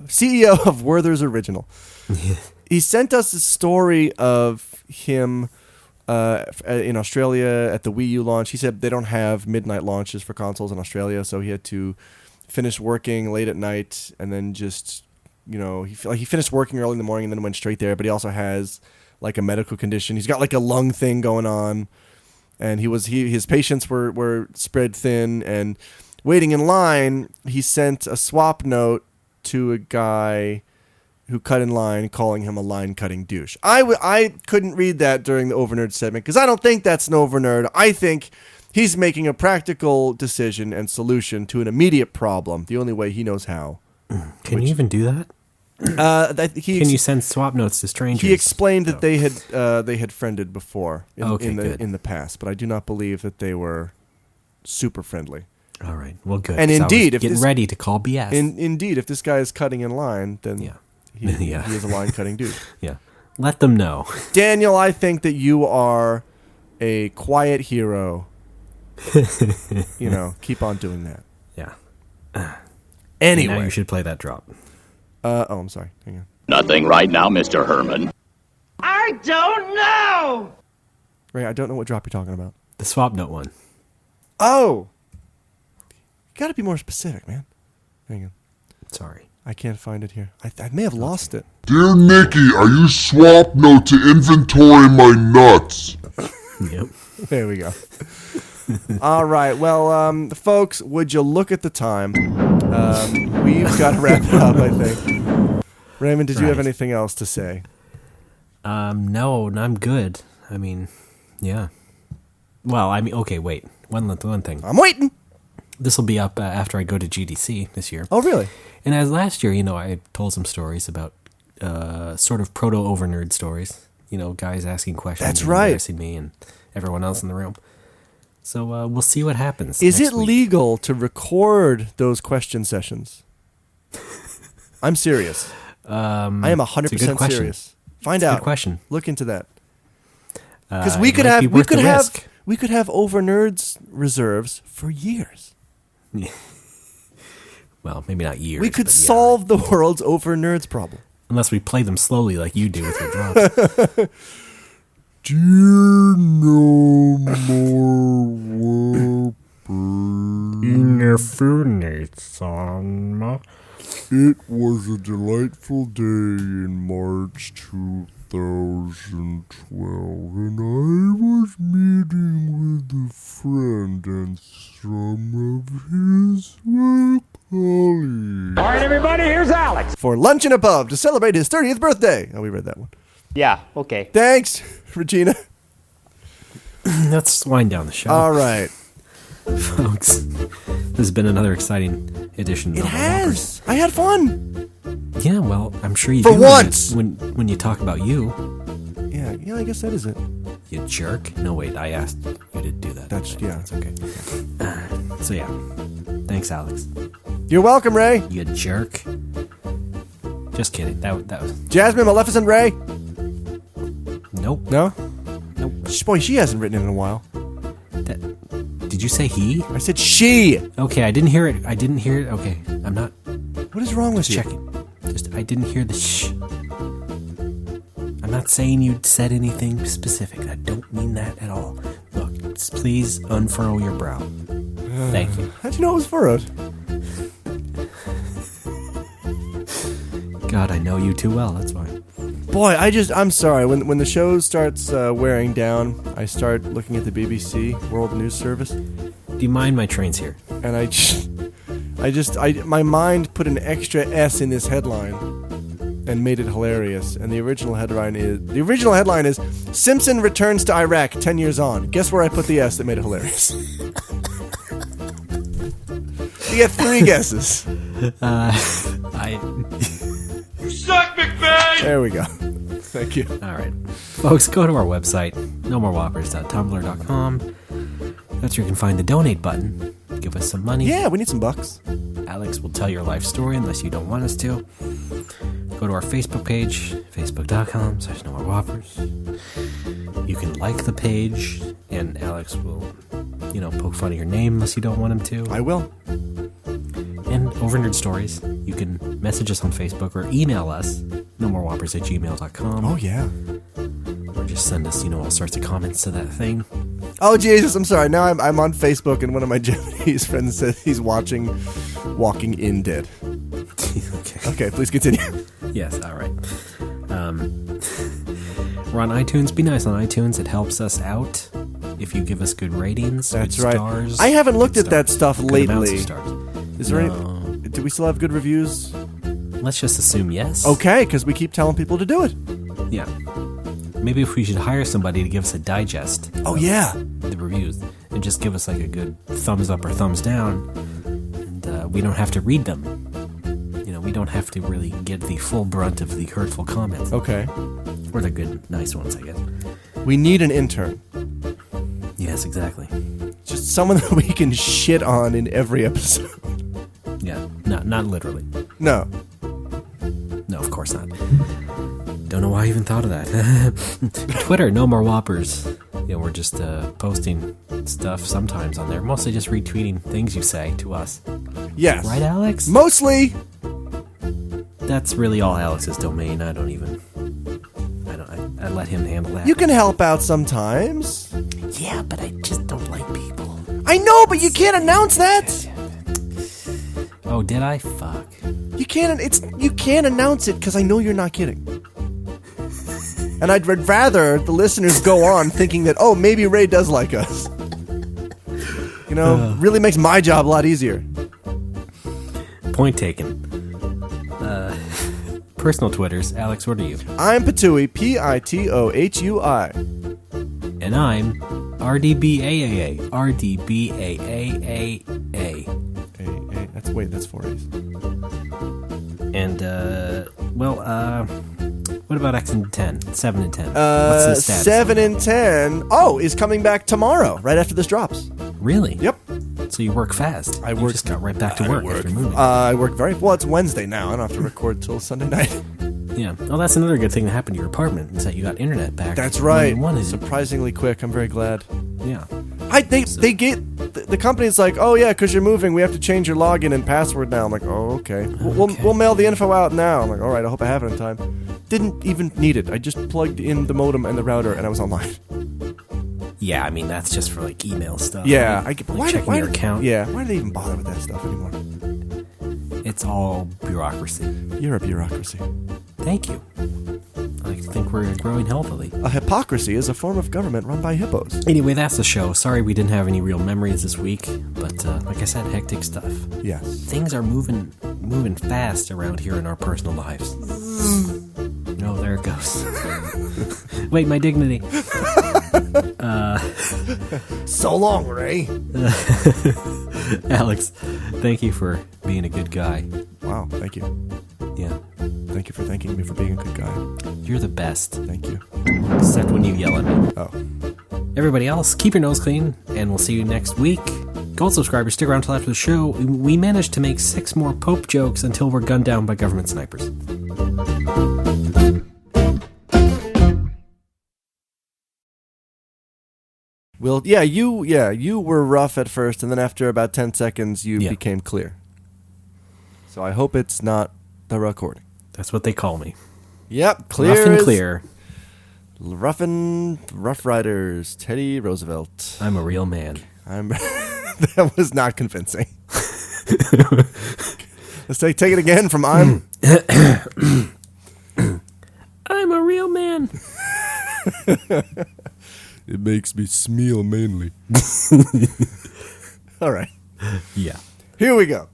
CEO of Werther's Original. He sent us a story of him in Australia at the Wii U launch. He said they don't have midnight launches for consoles in Australia, so he had to finish working late at night and then just, he finished working early in the morning and then went straight there. But he also has like a medical condition. He's got like a lung thing going on, and his patients were spread thin. And waiting in line, he sent a swap note to a guy who cut in line, calling him a line-cutting douche. I couldn't read that during the Overnerd segment because I don't think that's an Overnerd. I think he's making a practical decision and solution to an immediate problem, the only way he knows how. Can you even do that? Can you send swap notes to strangers? He explained that they had friended before in the past, but I do not believe that they were super friendly. All right, well, good. And indeed, if getting ready to call BS. Indeed, if this guy is cutting in line, then he is a line-cutting dude. Yeah, let them know. Daniel, I think that you are a quiet hero. Keep on doing that. Yeah. Anyway, now you should play that drop. I'm sorry. Hang on. Nothing right now, Mr. Herman. I don't know! Ray, I don't know what drop you're talking about. The swap note one. Oh! You gotta be more specific, man. Hang on. Sorry. I can't find it here. I may have lost it. Dear Nikki, are you swap note to inventory my nuts? Yep. There we go. All right. Well, folks, would you look at the time? We've got to wrap it up, I think. Raymond, did you have anything else to say? No, I'm good. I mean, yeah. Well, okay, wait. One thing. I'm waiting. This will be up after I go to GDC this year. Oh, really? And as last year, I told some stories about sort of proto-over-nerd stories. Guys asking questions. That's right. Embarrassing me and everyone else in the room. So we'll see what happens. Is it legal to record those question sessions? I'm serious. I am 100% serious. Find out. Good question. Look into that. Because we could have over nerds reserves for years. Yeah. Well, maybe not years. We could solve the world's over nerds problem. Unless we play them slowly like you do with your drops. Dear NoMoWo It was a delightful day in March 2012, and I was meeting with a friend and some of his work Holly. All right, everybody, here's Alex. For lunch in a pub to celebrate his 30th birthday. Oh, we read that one. Yeah, okay. Thanks, Regina. Let's wind down the show. All right. Folks, this has been another exciting edition of It has. I had fun. Yeah, well, I'm sure you For do once. when you talk about you. Yeah, I guess that is it. You jerk. No, wait, I asked you to do that. That's okay. So yeah, thanks, Alex. You're welcome, Ray. You jerk. Just kidding. That was Jasmine Maleficent Ray. Nope. No? Nope. Boy, she hasn't written in a while. Did you say he? I said she. Okay, I didn't hear it. Okay, I'm not. What is wrong with you? Checking. I didn't hear the shh. I'm not saying you said anything specific. I don't mean that at all. Look, please unfurrow your brow. Thank you. How'd you know it was furrowed? God, I know you too well. That's why. Boy, I'm sorry. When the show starts wearing down, I start looking at the BBC World News Service. Do you mind my trains here? And my mind put an extra S in this headline and made it hilarious. And the original headline is Simpson returns to Iraq 10 years on. Guess where I put the S that made it hilarious? You get 3 guesses. You suck, McVeigh! There we go. Thank you. All right. Folks, go to our website, nomorewhoppers.tumblr.com. That's where you can find the donate button. Give us some money. Yeah, we need some bucks. Alex will tell your life story unless you don't want us to. Go to our Facebook page, facebook.com/nomorewhoppers. You can like the page, and Alex will, poke fun at your name unless you don't want him to. I will. And over Nerd Stories, you can message us on Facebook or email us, nomorewhoppers@gmail.com. Oh, yeah. Or just send us, all sorts of comments to that thing. Oh, Jesus, I'm sorry. Now I'm on Facebook, and one of my Japanese friends says he's watching Walking in Dead. Okay, please continue. Yes, all right. We're on iTunes. Be nice on iTunes. It helps us out if you give us good ratings. That's good right. Stars, I haven't looked at that stars, stuff good lately. amounts of stars. Is there any? Do we still have good reviews? Let's just assume yes. Okay, because we keep telling people to do it. Yeah. Maybe if we should hire somebody to give us a digest. Oh, yeah. The reviews. And just give us like a good thumbs up or thumbs down. And we don't have to read them. We don't have to really get the full brunt of the hurtful comments. Okay. Or the good, nice ones, I guess. We need an intern. Yes, exactly. Just someone that we can shit on in every episode. Yeah, not literally. No. No, of course not. Don't know why I even thought of that. Twitter, No More Whoppers. We're just posting stuff sometimes on there. Mostly just retweeting things you say to us. Yes. Right, Alex? Mostly. That's really all Alex's domain. I let him handle that. You can help out sometimes. Yeah, but I just don't like people. I know, but you can't announce that. Oh, did I? Fuck. You can't announce it because I know you're not kidding. And I'd rather the listeners go on thinking that, oh, maybe Ray does like us. Really makes my job a lot easier. Point taken. Personal Twitters. Alex, what are you? I'm Patui, Pitohui. And I'm RDBAAA. RDBAAA. That's 4 A's. And, what about X and 10? 7 and 10? What's the status? 7 and 10, is coming back tomorrow, right after this drops. Really? Yep. So you work fast. You just got right back to work after moving. I work it's Wednesday now. I don't have to record till Sunday night. Yeah. Well, that's another good thing that happened to your apartment, is that you got internet back. That's right. Surprisingly quick. I'm very glad. Yeah. The company's like, oh yeah, because you're moving, we have to change your login and password now. I'm like, oh, okay. We'll mail the info out now. I'm like, all right, I hope I have it in time. Didn't even need it. I just plugged in the modem and the router, and I was online. Yeah, I mean, that's just for, like, email stuff. Yeah. Checking your account. Yeah. Why do they even bother with that stuff anymore? It's all bureaucracy. You're a bureaucracy. Thank you. I think we're growing healthily. A hypocrisy is a form of government run by hippos. Anyway, that's the show. Sorry we didn't have any real memories this week, But like I said, hectic stuff. Yes. Things are moving fast around here in our personal lives. Oh, there it goes. Wait, my dignity. So long, Ray. Alex, thank you for being a good guy. Wow, thank you. Yeah. Thank you for thanking me for being a good guy. You're the best. Thank you. Except when you yell at me. Oh. Everybody else, keep your nose clean, and we'll see you next week. Gold subscribers, stick around till after the show. We managed to make 6 more Pope jokes until we're gunned down by government snipers. Well, you were rough at first, and then after about 10 seconds, you became clear. So I hope it's not the recording. That's what they call me. Yep, clear. Rough and clear. Rough Riders, Teddy Roosevelt. I'm a real man. That was not convincing. Let's take it again from I'm. I'm a real man. It makes me smell mainly. All right. Yeah. Here we go.